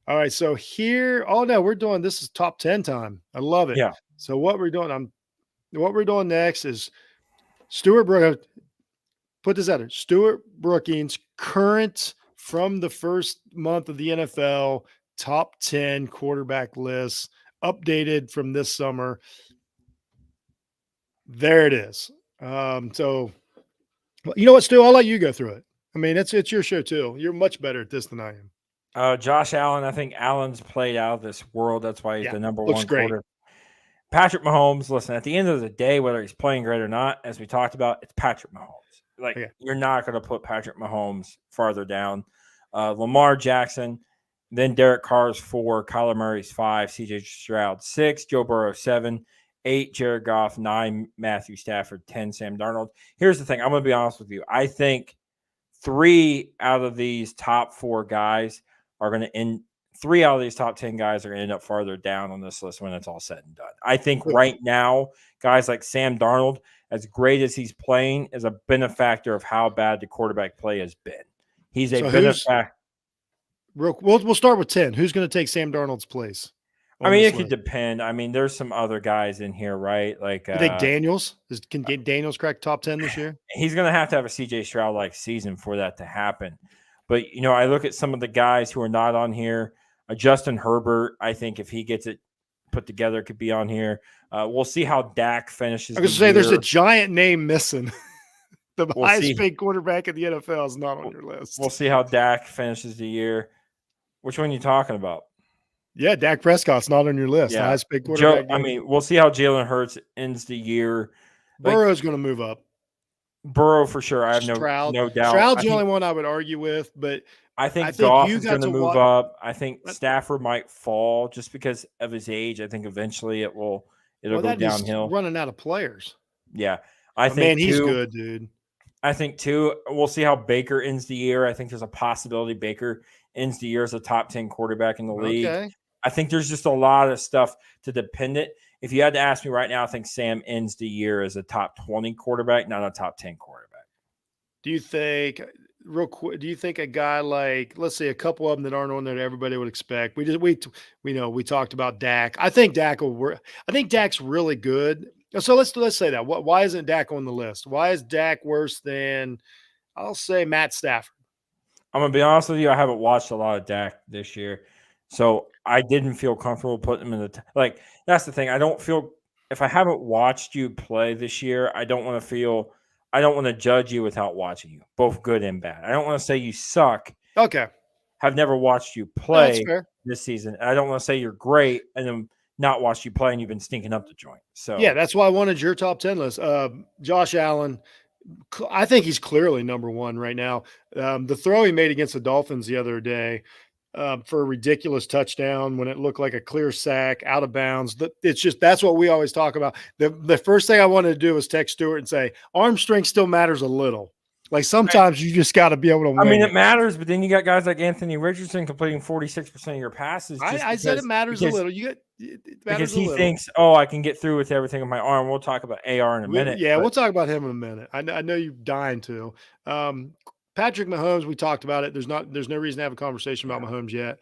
all right, so here, oh no, we're doing this is top 10 time. I love it. Yeah. So what we're doing next is Stuart Brook. Put this out there. Stuart Brookings, current from the first month of the NFL, top 10 quarterback list, updated from this summer. There it is. So you know what, Stu? I'll let you go through it. I mean, it's your show too. You're much better at this than I am. Josh Allen, I think Allen's played out of this world. That's why he's the number one quarterback. Patrick Mahomes, listen, at the end of the day, whether he's playing great or not, as we talked about, it's Patrick Mahomes. Like, you're not going to put Patrick Mahomes farther down. Lamar Jackson, then Derek Carr's 4, Kyler Murray's 5, CJ Stroud 6, Joe Burrow 7, 8, Jared Goff 9, Matthew Stafford 10, Sam Darnold. Here's the thing. I'm going to be honest with you. I think 3 out of these top 4 guys are going to end. 3 out of these top 10 guys are going to end up farther down on this list when it's all said and done. I think right now, guys like Sam Darnold, as great as he's playing, is a benefactor of how bad the quarterback play has been. He's a benefactor. We'll start with 10. Who's going to take Sam Darnold's place? I mean, it could depend. I mean, there's some other guys in here, right? Like, I think Daniels can get Daniels crack top 10 this year. He's going to have a CJ Stroud like season for that to happen. But I look at some of the guys who are not on here. Justin Herbert, I think if he gets it put together, could be on here. We'll see how Dak finishes. I was going to say there's a giant name missing. The highest paid quarterback in the NFL is not on your list. We'll see how Dak finishes the year. Which one are you talking about? Yeah, Dak Prescott's not on your list. Yeah. The highest paid quarterback. We'll see how Jalen Hurts ends the year. Burrow's going to move up. Burrow for sure. I have no doubt. Stroud's the only one I would argue with, but I think Goff is going to move up. I think Stafford might fall just because of his age. I think eventually it'll go downhill. Running out of players. Yeah, I think he's good, dude. I think too. We'll see how Baker ends the year. I think there's a possibility Baker ends the year as a top 10 quarterback in the league. Okay. I think there's just a lot of stuff to depend it. If you had to ask me right now, I think Sam ends the year as a top 20 quarterback, not a top 10 quarterback. Do you think, real quick, a guy like, let's say a couple of them that aren't on there that everybody would expect? We talked about Dak. I think Dak will work. I think Dak's really good. So let's say that. Why isn't Dak on the list? Why is Dak worse than, I'll say, Matt Stafford? I'm going to be honest with you. I haven't watched a lot of Dak this year. So I didn't feel comfortable putting him in that's the thing. I don't feel, if I haven't watched you play this year, I don't want to judge you without watching you, both good and bad. I don't want to say you suck. Okay. Have never watched you play this season. I don't want to say you're great and then not watch you play and you've been stinking up the joint. So yeah, that's why I wanted your top 10 list. Josh Allen, I think he's clearly number 1 right now. The throw he made against the Dolphins the other day, for a ridiculous touchdown when it looked like a clear sack out of bounds. That's what we always talk about. The first thing I wanted to do was text Stuart and say, arm strength still matters a little. Like sometimes you just got to be able to win. I mean, it matters, but then you got guys like Anthony Richardson completing 46% of your passes. I said it matters a little. Because he thinks, I can get through with everything with my arm. We'll talk about AR in a minute. We'll talk about him in a minute. I know you're dying to. Patrick Mahomes, we talked about it. There's no reason to have a conversation about Mahomes yet.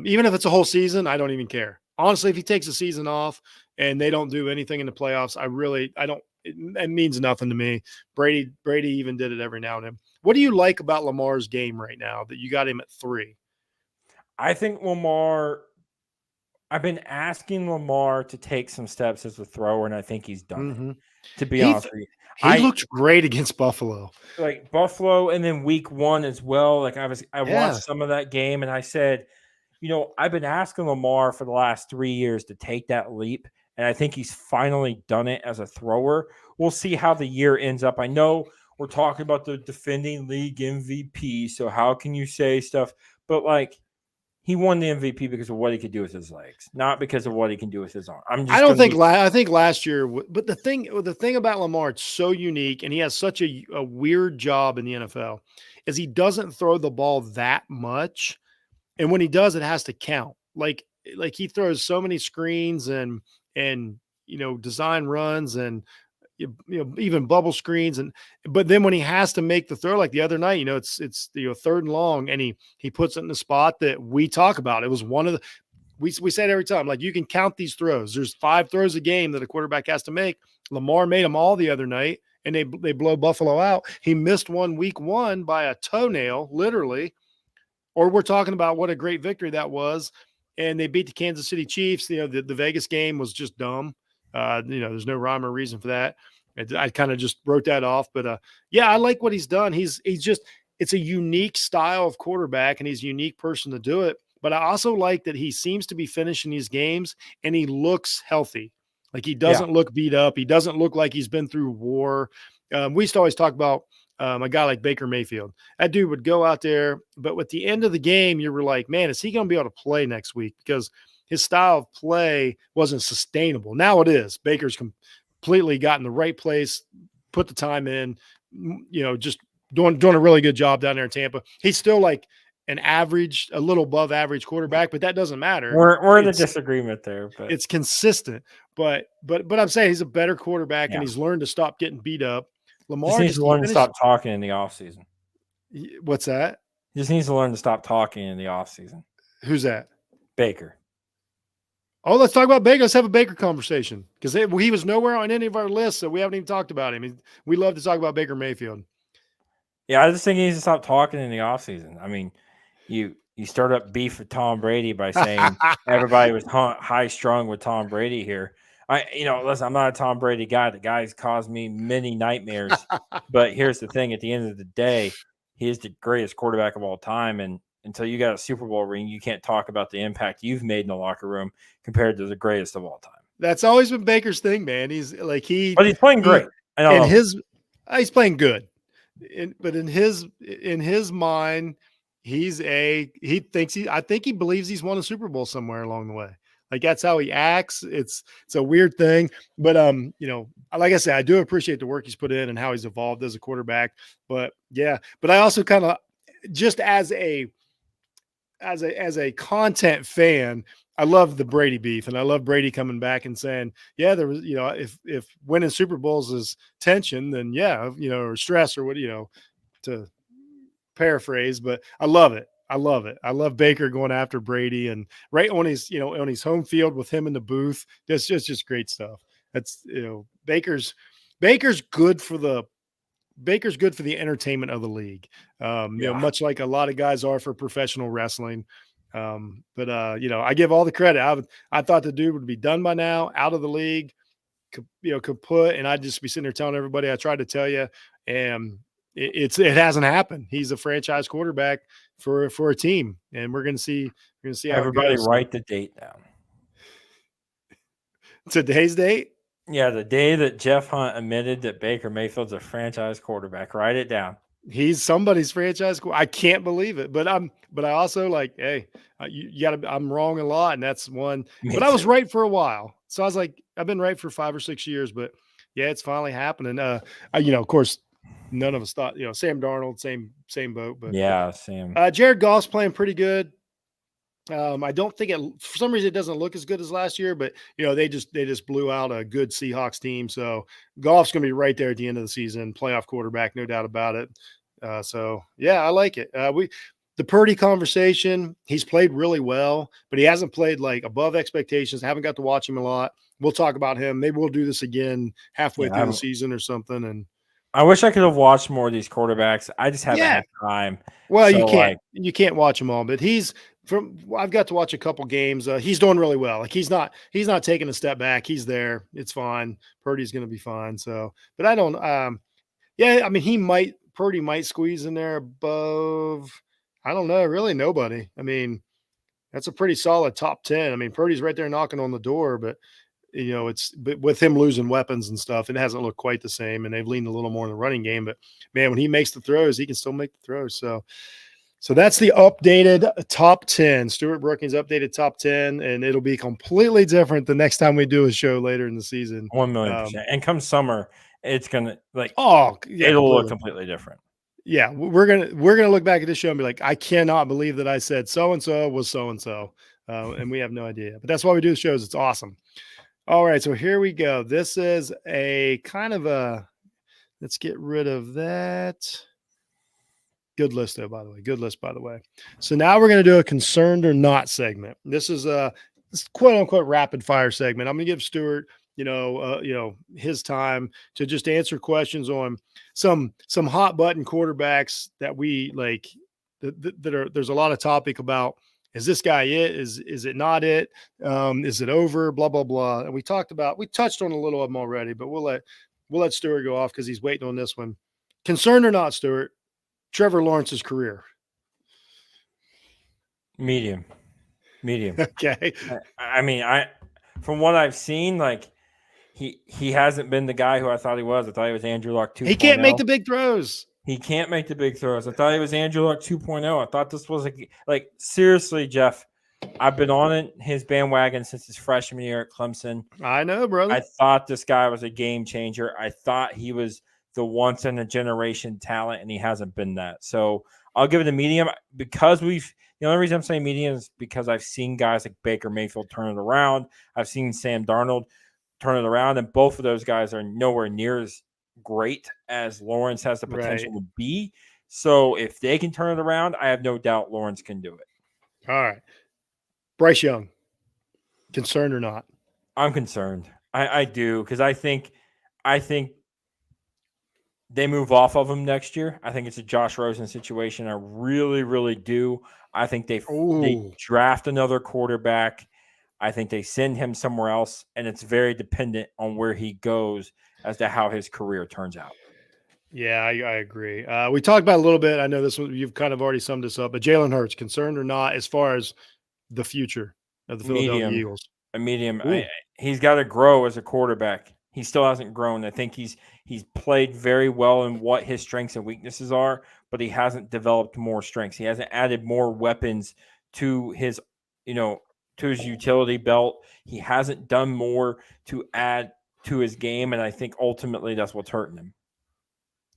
Even if it's a whole season, I don't even care. Honestly, if he takes a season off and they don't do anything in the playoffs, I don't. It means nothing to me. Brady even did it every now and then. What do you like about Lamar's game right now that you got him at 3? I think Lamar. I've been asking Lamar to take some steps as a thrower, and I think he's done it. To be honest with you. He looked great against Buffalo. Like Buffalo, and then week 1 as well. Like I watched some of that game, and I said, I've been asking Lamar for the last 3 years to take that leap, and I think he's finally done it as a thrower. We'll see how the year ends up. I know we're talking about the defending league MVP, so how can you say stuff? But he won the MVP because of what he could do with his legs, not because of what he can do with his arm. I don't think I think last year, but the thing about Lamar, it's so unique, and he has such a weird job in the NFL, is he doesn't throw the ball that much, and when he does, it has to count. Like he throws so many screens and design runs and even bubble screens, but then when he has to make the throw, like the other night, it's third and long, and he puts it in the spot that we talk about. It was one of the we say it every time, like, you can count these throws. There's 5 throws a game that a quarterback has to make. Lamar made them all the other night, and they blow Buffalo out. He missed one week 1 by a toenail, literally. Or we're talking about what a great victory that was, and they beat the Kansas City Chiefs. The Vegas game was just dumb. There's no rhyme or reason for that. I kind of just wrote that off, but yeah, I like what he's done. He's just, it's a unique style of quarterback, and he's a unique person to do it. But I also like that he seems to be finishing these games, and he looks healthy. Like, he doesn't look beat up. He doesn't look like he's been through war. We used to always talk about a guy like Baker Mayfield. That dude would go out there, but at the end of the game, you were like, man, is he going to be able to play next week? Because his style of play wasn't sustainable. Now it is. Baker's completely gotten the right place, put the time in, just doing a really good job down there in Tampa. He's still like an average, a little above average quarterback, but that doesn't matter. We're in a disagreement there, but it's consistent. But I'm saying he's a better quarterback, and he's learned to stop getting beat up. Lamar just needs to learn to stop talking in the offseason. What's that? He just needs to learn to stop talking in the offseason. Who's that? Baker. Oh, let's talk about Baker. Let's have a Baker conversation, because he was nowhere on any of our lists, so we haven't even talked about him. We love to talk about Baker Mayfield. Yeah, I just think he needs to stop talking in the offseason. I mean, you start up beef with Tom Brady by saying everybody was high strung with Tom Brady here. Listen, I'm not a Tom Brady guy. The guy's caused me many nightmares. But here's the thing: at the end of the day, he is the greatest quarterback of all time. And until you got a Super Bowl ring, you can't talk about the impact you've made in the locker room compared to the greatest of all time. That's always been Baker's thing, man. He's playing great. He's playing good. But in his mind, I think he believes he's won a Super Bowl somewhere along the way. Like, that's how he acts. It's a weird thing, but like I said, I do appreciate the work he's put in and how he's evolved as a quarterback. But yeah, but I also kind of, just as a content fan, I love the Brady beef, and I love Brady coming back and saying, yeah, there was, if winning Super Bowls is tension, then yeah, or stress, or what, to paraphrase, but I love it. I love Baker going after Brady, and right on his, on his home field with him in the booth. That's just great stuff. That's, Baker's good for the entertainment of the league. Much like a lot of guys are for professional wrestling. But I give all the credit. I thought the dude would be done by now, out of the league, kaput, and I'd just be sitting there telling everybody I tried to tell you, and it hasn't happened. He's a franchise quarterback for a team, and we're going to see how everybody write the date down. Today's date? Yeah, the day that Jeff Hunt admitted that Baker Mayfield's a franchise quarterback. Write it down. He's somebody's franchise. I can't believe it, but I also, like, hey, you gotta. I'm wrong a lot, and that's one. But I was right for a while, so I was like, I've been right for 5 or 6 years, but yeah, it's finally happening. Of course, none of us thought, Sam Darnold, same boat, but yeah, Sam. Jared Goff's playing pretty good. I don't think for some reason it doesn't look as good as last year, but they just blew out a good Seahawks team. So Goff's going to be right there at the end of the season, playoff quarterback, no doubt about it. So yeah, I like it. The Purdy conversation, he's played really well, but he hasn't played like above expectations. I haven't got to watch him a lot. We'll talk about him. Maybe we'll do this again halfway through the season or something. And I wish I could have watched more of these quarterbacks. I just haven't had time. Well, so you can't watch them all, but I've got to watch a couple games. He's doing really well. Like, he's not taking a step back. He's there. It's fine. Purdy's going to be fine. So, but I don't, I mean, Purdy might squeeze in there above, I don't know, really nobody. I mean, that's a pretty solid top 10. I mean, Purdy's right there knocking on the door, but but with him losing weapons and stuff, it hasn't looked quite the same, and they've leaned a little more in the running game. But man, when he makes the throws, he can still make the throws. So So that's the updated top 10, Stuart Brookings updated top 10, and it'll be completely different the next time we do a show later in the season. 1,000,000%. And come summer, it's gonna It'll look completely different. Yeah, we're gonna look back at this show and be like, I cannot believe that I said so and so was so and so, and we have no idea. But that's why we do the shows. It's awesome. All right, so here we go. This is a kind of a. Let's get rid of that. Good list, though, by the way. Good list, by the way. So now we're going to do a concerned or not segment. This is a quote unquote rapid fire segment. I'm going to give Stuart, his time to just answer questions on some hot button quarterbacks that we like. That are there's a lot of topic about. Is this guy it? Is it not it? Is it over? Blah blah blah. And we touched on a little of them already, but we'll let Stuart go off because he's waiting on this one. Concerned or not, Stuart? Trevor Lawrence's career. Medium. Okay. I mean, from what I've seen, like he hasn't been the guy who I thought he was. I thought he was Andrew Luck 2.0. He can't make the big throws. He can't make the big throws. I thought he was Andrew Luck 2.0. I thought this was like seriously, Jeff. I've been on his bandwagon since his freshman year at Clemson. I know, brother. I thought this guy was a game changer. I thought he was the once in a generation talent, and he hasn't been that. So I'll give it a medium because the only reason I'm saying medium is because I've seen guys like Baker Mayfield turn it around. I've seen Sam Darnold turn it around, and both of those guys are nowhere near as great as Lawrence has the potential to be. So if they can turn it around, I have no doubt Lawrence can do it. All right. Bryce Young, concerned or not? I'm concerned. I do, because I think they move off of him next year. I think it's a Josh Rosen situation. I really, really do. I think they draft another quarterback. I think they send him somewhere else, and it's very dependent on where he goes as to how his career turns out. Yeah, I agree. We talked about it a little bit. I know this one, you've kind of already summed this up, but Jalen Hurts, concerned or not as far as the future of the Philadelphia Eagles? A medium. He's got to grow as a quarterback. He still hasn't grown. I think he's played very well in what his strengths and weaknesses are, but he hasn't developed more strengths. He hasn't added more weapons to his, to his utility belt. He hasn't done more to add to his game, and I think ultimately that's what's hurting him.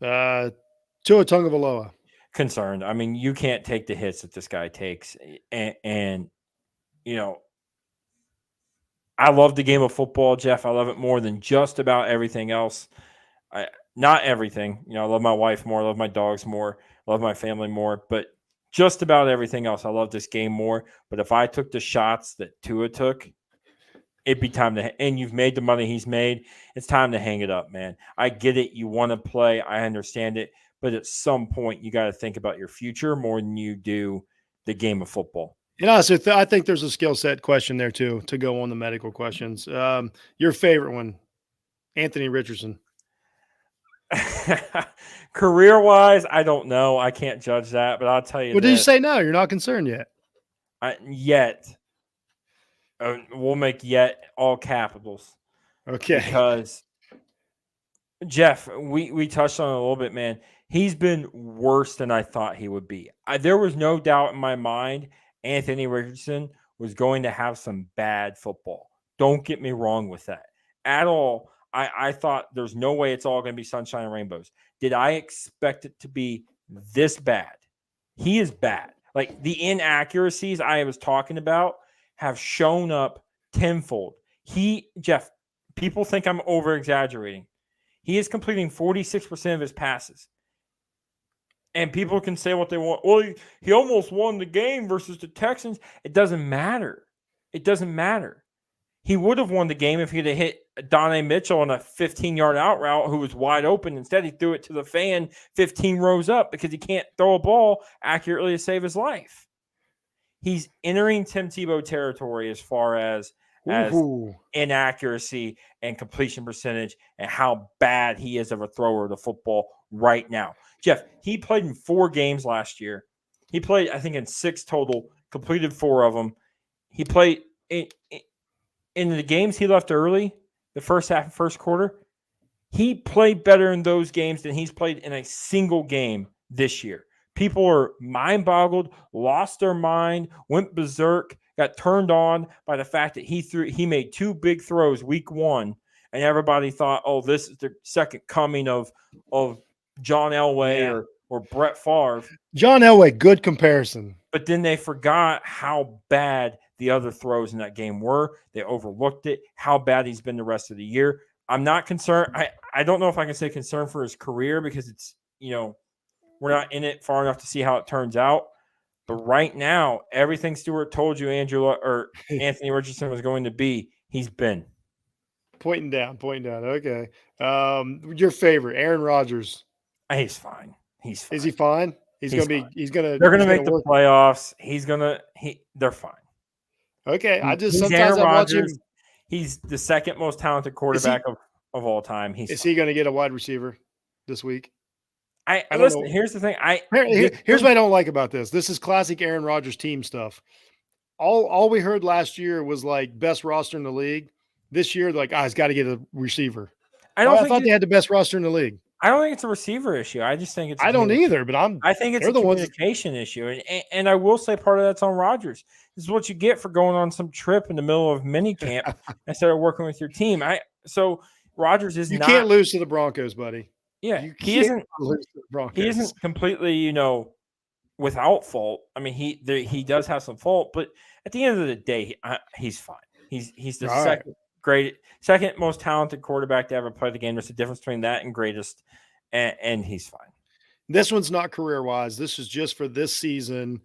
Tua Tagovailoa. Concerned. I mean, you can't take the hits that this guy takes, and I love the game of football, Jeff. I love it more than just about everything else. Not everything. I love my wife more. I love my dogs more. I love my family more. But just about everything else, I love this game more. But if I took the shots that Tua took, it'd be time to – and you've made the money he's made. It's time to hang it up, man. I get it. You want to play. I understand it. But at some point, you got to think about your future more than you do the game of football. So I think there's a skill set question there too to go on the medical questions. Your favorite one, Anthony Richardson. Career-wise, I don't know. I can't judge that, but I'll tell you. Well, did you say no? You're not concerned yet. Yet. We'll make yet all capitals. Okay. Because Jeff, we touched on it a little bit, man. He's been worse than I thought he would be. There was no doubt in my mind Anthony Richardson was going to have some bad football. Don't get me wrong with that at all. I thought there's no way it's all going to be sunshine and rainbows. Did I expect it to be this bad? He is bad. Like the inaccuracies I was talking about have shown up tenfold. Jeff, people think I'm over exaggerating. He is completing 46% of his passes. And people can say what they want. Well, he almost won the game versus the Texans. It doesn't matter. It doesn't matter. He would have won the game if he'd have hit Donnie Mitchell on a 15-yard out route who was wide open. Instead, he threw it to the fan 15 rows up because he can't throw a ball accurately to save his life. He's entering Tim Tebow territory as far as inaccuracy and completion percentage and how bad he is of a thrower of the football right now. Jeff, he played in 4 games last year. He played, I think, in 6 total, completed 4 of them. He played in the games he left early, the first half, first quarter. He played better in those games than he's played in a single game this year. people are mind boggled, lost their mind, went berserk, got turned on by the fact that he made 2 big throws week 1, and everybody thought, oh, this is the second coming of John Elway or Brett Favre. John Elway, good comparison. But then they forgot how bad the other throws in that game were. They overlooked it, how bad he's been the rest of the year. I'm not concerned. I don't know if I can say concerned for his career because it's, we're not in it far enough to see how it turns out. But right now, everything Stewart told you Anthony Richardson was going to be, he's been. Pointing down. Okay. Your favorite, Aaron Rodgers. He's fine. Is he fine? They're going to make the playoffs. They're fine. Okay. Sometimes I watch him. He's the second most talented quarterback of all time. Is he going to get a wide receiver this week? I listen. Know. Here's the thing. Here's what I don't like about this. This is classic Aaron Rodgers team stuff. All we heard last year was like best roster in the league. This year, like, he's got to get a receiver. I thought they had the best roster in the league. I don't think it's a receiver issue. I just think it's. I don't either, but I think it's a communication issue, and I will say part of that's on Rodgers. This is what you get for going on some trip in the middle of minicamp instead of working with your team. So Rodgers is. You can't lose to the Broncos, buddy. Yeah, he isn't. He isn't completely, without fault. I mean, he does have some fault, but at the end of the day, he's fine. He's the second most talented quarterback to ever play the game. There's a difference between that and greatest, and he's fine. This one's not career-wise. This is just for this season.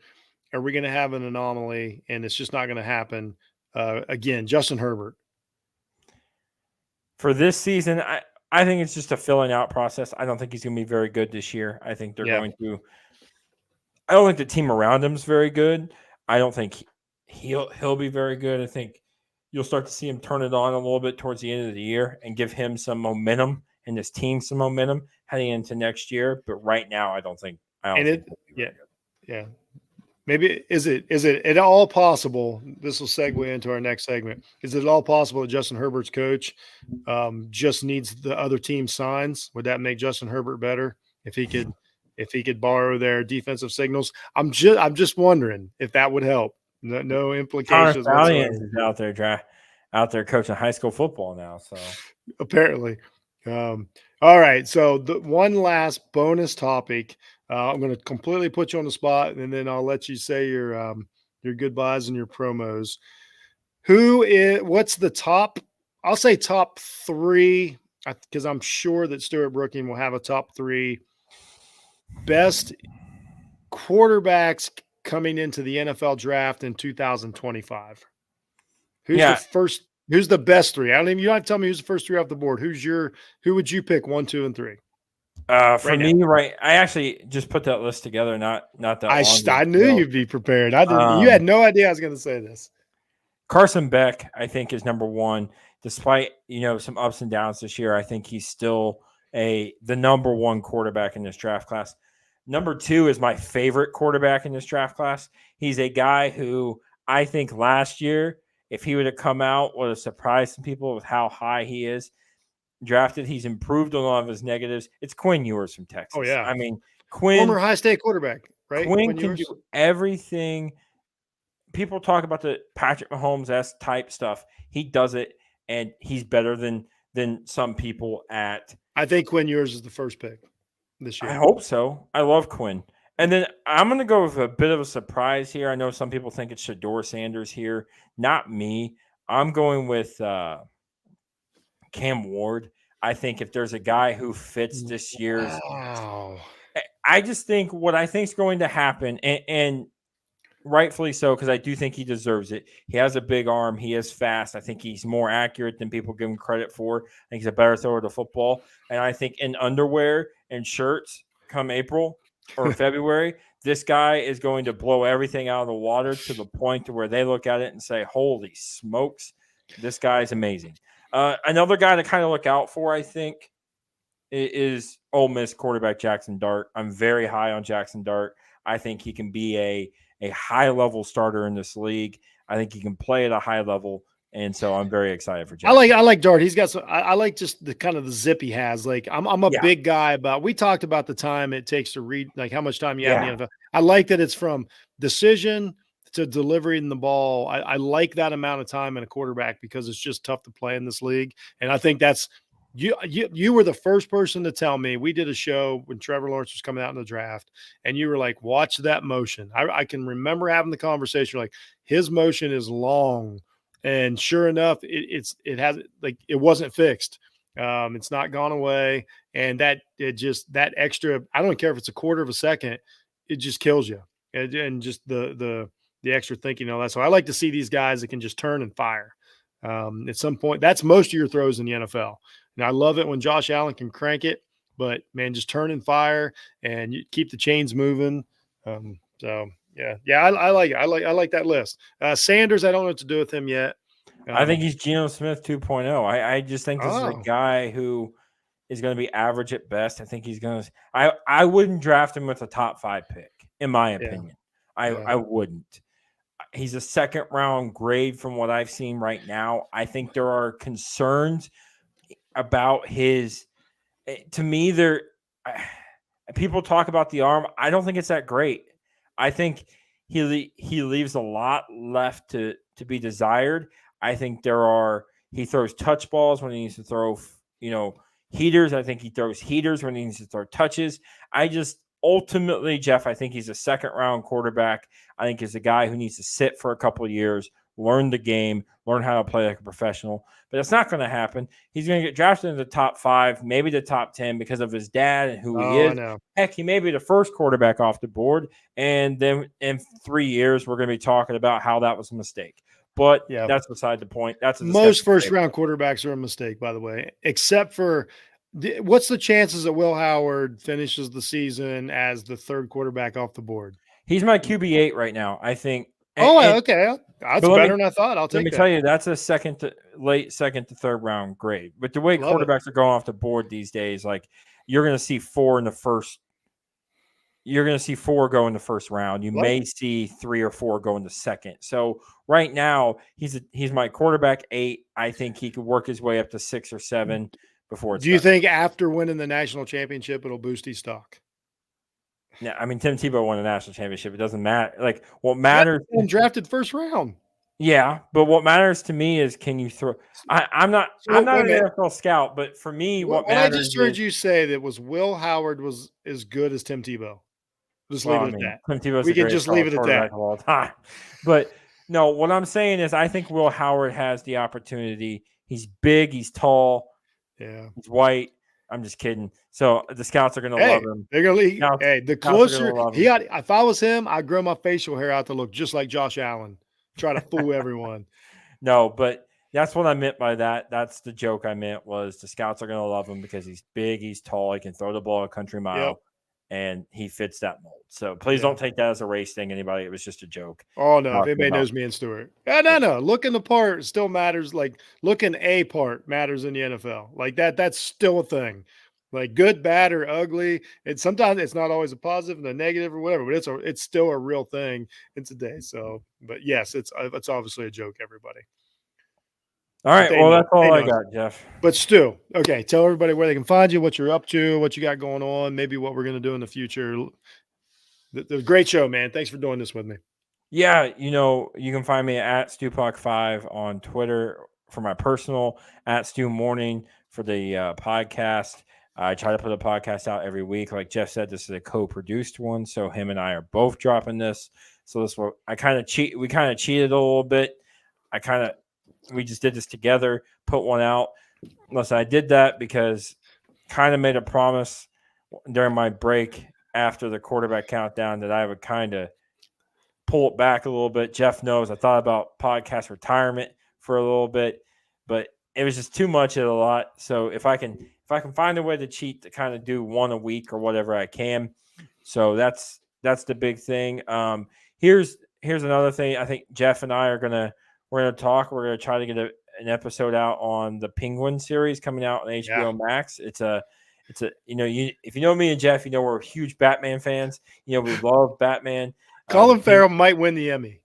Are we going to have an anomaly, and it's just not going to happen again? Justin Herbert. For this season, I think it's just a filling out process. I don't think he's going to be very good this year. I think they're going to – I don't think the team around him is very good. I don't think he'll be very good. I think you'll start to see him turn it on a little bit towards the end of the year and give him some momentum and this team some momentum heading into next year. But right now, I don't think yeah. Maybe is it at all possible? This will segue into our next segment. Is it at all possible that Justin Herbert's coach just needs the other team's signs? Would that make Justin Herbert better if he could borrow their defensive signals? I'm just wondering if that would help. No implications. Is out there coaching high school football now. So apparently, all right. So the one last bonus topic. I'm going to completely put you on the spot, and then I'll let you say your goodbyes and your promos. What's the top? I'll say top 3, because I'm sure that Stuart Brookings will have a top 3 best quarterbacks coming into the NFL draft in 2025. Who's the best 3? You don't have to tell me who's the first 3 off the board. Who would you pick 1, 2, and 3? I actually just put that list together. Not that long. I knew you'd be prepared. I didn't. You had no idea I was going to say this. Carson Beck, I think, is number 1. Despite some ups and downs this year, I think he's still the number 1 quarterback in this draft class. Number 2 is my favorite quarterback in this draft class. He's a guy who I think last year, if he would have come out, would have surprised some people with how high he is. Drafted, he's improved on a lot of his negatives. It's Quinn Ewers from Texas. Oh yeah, I mean Quinn, former high state quarterback, right? Quinn can do everything. People talk about the Patrick Mahomes-esque type stuff. He does it, and he's better than some people at. I think Quinn Ewers is the first pick this year. I hope so. I love Quinn, and then I'm going to go with a bit of a surprise here. I know some people think it's Shedeur Sanders here. Not me. I'm going with. Cam Ward. I think if there's a guy who fits this year's, I just think what I think is going to happen, and rightfully so, because I do think he deserves it. He has a big arm. He is fast. I think he's more accurate than people give him credit for. I think he's a better thrower to football. And I think in underwear and shirts come April or February, this guy is going to blow everything out of the water to the point to where they look at it and say, holy smokes, this guy's amazing. Another guy to kind of look out for, I think, is Ole Miss quarterback Jackson Dart. I'm very high on Jackson Dart. I think he can be a high-level starter in this league. I think he can play at a high level. And so I'm very excited for Jack. I like Dart. He's got some. I like just the kind of the zip he has. Like I'm a Yeah. big guy about. We talked about the time it takes to read, like how much time you have in Yeah. the NFL. I like that it's from decision to delivering the ball. I like that amount of time in a quarterback because it's just tough to play in this league. And I think that's you were the first person to tell me. We did a show when Trevor Lawrence was coming out in the draft, and you were like, "Watch that motion." I can remember having the conversation like his motion is long. And sure enough, it has like it wasn't fixed. It's not gone away, and that extra. I don't care if it's a quarter of a second, it just kills you, and just the extra thinking and all that. So I like to see these guys that can just turn and fire. At some point, that's most of your throws in the NFL, and I love it when Josh Allen can crank it. But man, just turn and fire, and you keep the chains moving. So. Yeah, I like it. I like that list. Sanders, I don't know what to do with him yet. I think he's Geno Smith 2.0. I just think this is a Oh. guy who is going to be average at best. I think he's going to. I wouldn't draft him with a top 5 pick, in my opinion. I wouldn't. He's a second round grade from what I've seen right now. I think there are concerns about his. To me, people talk about the arm. I don't think it's that great. I think he leaves a lot left to be desired. I think he throws touch balls when he needs to throw, heaters. I think he throws heaters when he needs to throw touches. Ultimately, Jeff, I think he's a second round quarterback. I think he's a guy who needs to sit for a couple of years, learn the game, learn how to play like a professional. But it's not going to happen. He's going to get drafted in the top 5, maybe the top 10 because of his dad and who he is. Heck, he may be the first quarterback off the board. And then in 3 years, we're going to be talking about how that was a mistake. But that's beside the point. Most first-round quarterbacks are a mistake, by the way, except for what's the chances that Will Howard finishes the season as the third quarterback off the board? He's my QB8 right now, I think. Okay. That's better than I thought. I'll take that. Let me tell you, that's a late second to third round grade. But the way quarterbacks are going off the board these days, like you're going to see 4 in the first. You're going to see 4 go in the first round. You may see 3 or 4 go in the second. So right now, he's my quarterback 8. I think he could work his way up to 6 or 7 before it's Do you think after winning the national championship, it'll boost his stock? Yeah, I mean, Tim Tebow won a national championship. It doesn't matter. Like, what matters – drafted first round. Yeah, but what matters to me is can you throw – I'm not an NFL scout, but for me, what matters I just heard you say that was Will Howard was as good as Tim Tebow. Just leave it at that. Tim Tebow's we can just leave it at that. Of all time. But no, what I'm saying is I think Will Howard has the opportunity. He's big. He's tall. Yeah. He's white. I'm just kidding. So the scouts are going to love him. They're going to the closer if I was him, I'd grow my facial hair out to look just like Josh Allen. Try to fool everyone. No, but that's what I meant by that. That's the joke I meant was the scouts are going to love him because he's big, he's tall, he can throw the ball a country mile, and he fits that mold. So please don't take that as a race thing, anybody. It was just a joke. Oh, no. If anybody knows me and Stuart. No. Looking the part still matters. Like, looking a part matters in the NFL. Like, that's still a thing. Like, good, bad, or ugly. Sometimes it's not always a positive and a negative or whatever, but it's still a real thing in today. So, but yes, it's obviously a joke, everybody. All right. Well, that's all I got, Jeff. But Stu, okay, tell everybody where they can find you, what you're up to, what you got going on, maybe what we're going to do in the future. The great show, man. Thanks for doing this with me. Yeah, you can find me at StuPuck5 on Twitter for my personal, at Stu Morning for the podcast. I try to put a podcast out every week. Like Jeff said, this is a co-produced one, so him and I are both dropping this. So this will we kind of cheated a little bit. We just did this together, put one out. Unless I did that because kind of made a promise during my break after the quarterback countdown that I would kind of pull it back a little bit. Jeff knows I thought about podcast retirement for a little bit, but it was just too much of a lot. So if I can find a way to cheat to kind of do one a week or whatever I can. So that's the big thing. Here's another thing. I think Jeff and I we're gonna talk. We're gonna try to get an episode out on the Penguin series coming out on HBO Max. It's a if you know me and Jeff, we're huge Batman fans. We love Batman. Colin Farrell might win the Emmy.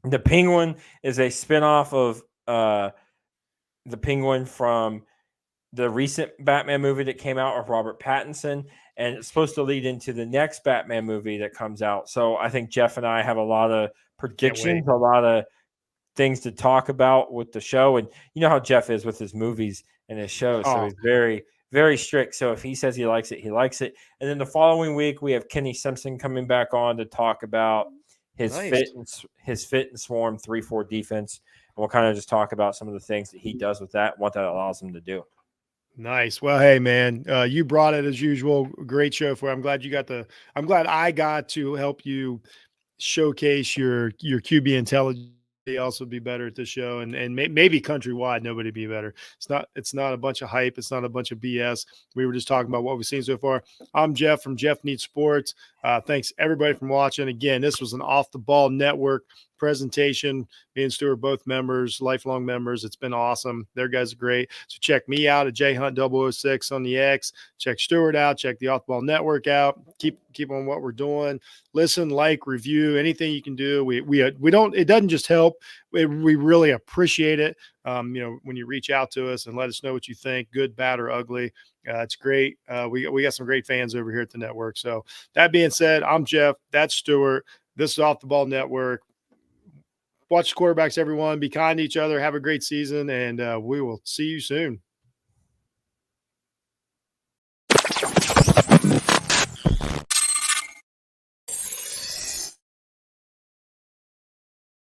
The Penguin is a spinoff of the Penguin from the recent Batman movie that came out with Robert Pattinson, and it's supposed to lead into the next Batman movie that comes out. So I think Jeff and I have a lot of predictions, a lot of things to talk about with the show. And you know how Jeff is with his movies and his shows. So he's very, very strict. So if he says he likes it, he likes it. And then the following week, we have Kenny Simpson coming back on to talk about his fit and swarm 3-4 defense. And we'll kind of just talk about some of the things that he does with that, what that allows him to do. Nice. Well, hey man, you brought it as usual. Great show for you. I'm glad I got to help you showcase your QB intelligence. Also be better at this show, and maybe countrywide nobody be better. It's not a bunch of hype. It's not a bunch of BS. We were just talking about what we've seen so far. I'm Jeff from Jeff Needs Sports. Thanks everybody for watching. Again, this was an Off the Ball Network presentation. Me and Stuart, both members, lifelong members. It's been awesome. Their guys are great. So check me out at jhunt006 on the X. Check Stuart out. Check the Off the Ball Network out. Keep on what we're doing. Listen, like, review, anything you can do. We don't. It doesn't just help. We really appreciate it. When you reach out to us and let us know what you think, good, bad, or ugly. It's great. We got some great fans over here at the network. So that being said, I'm Jeff. That's Stuart. This is Off the Ball Network. Watch the quarterbacks, everyone. Be kind to each other. Have a great season, and we will see you soon.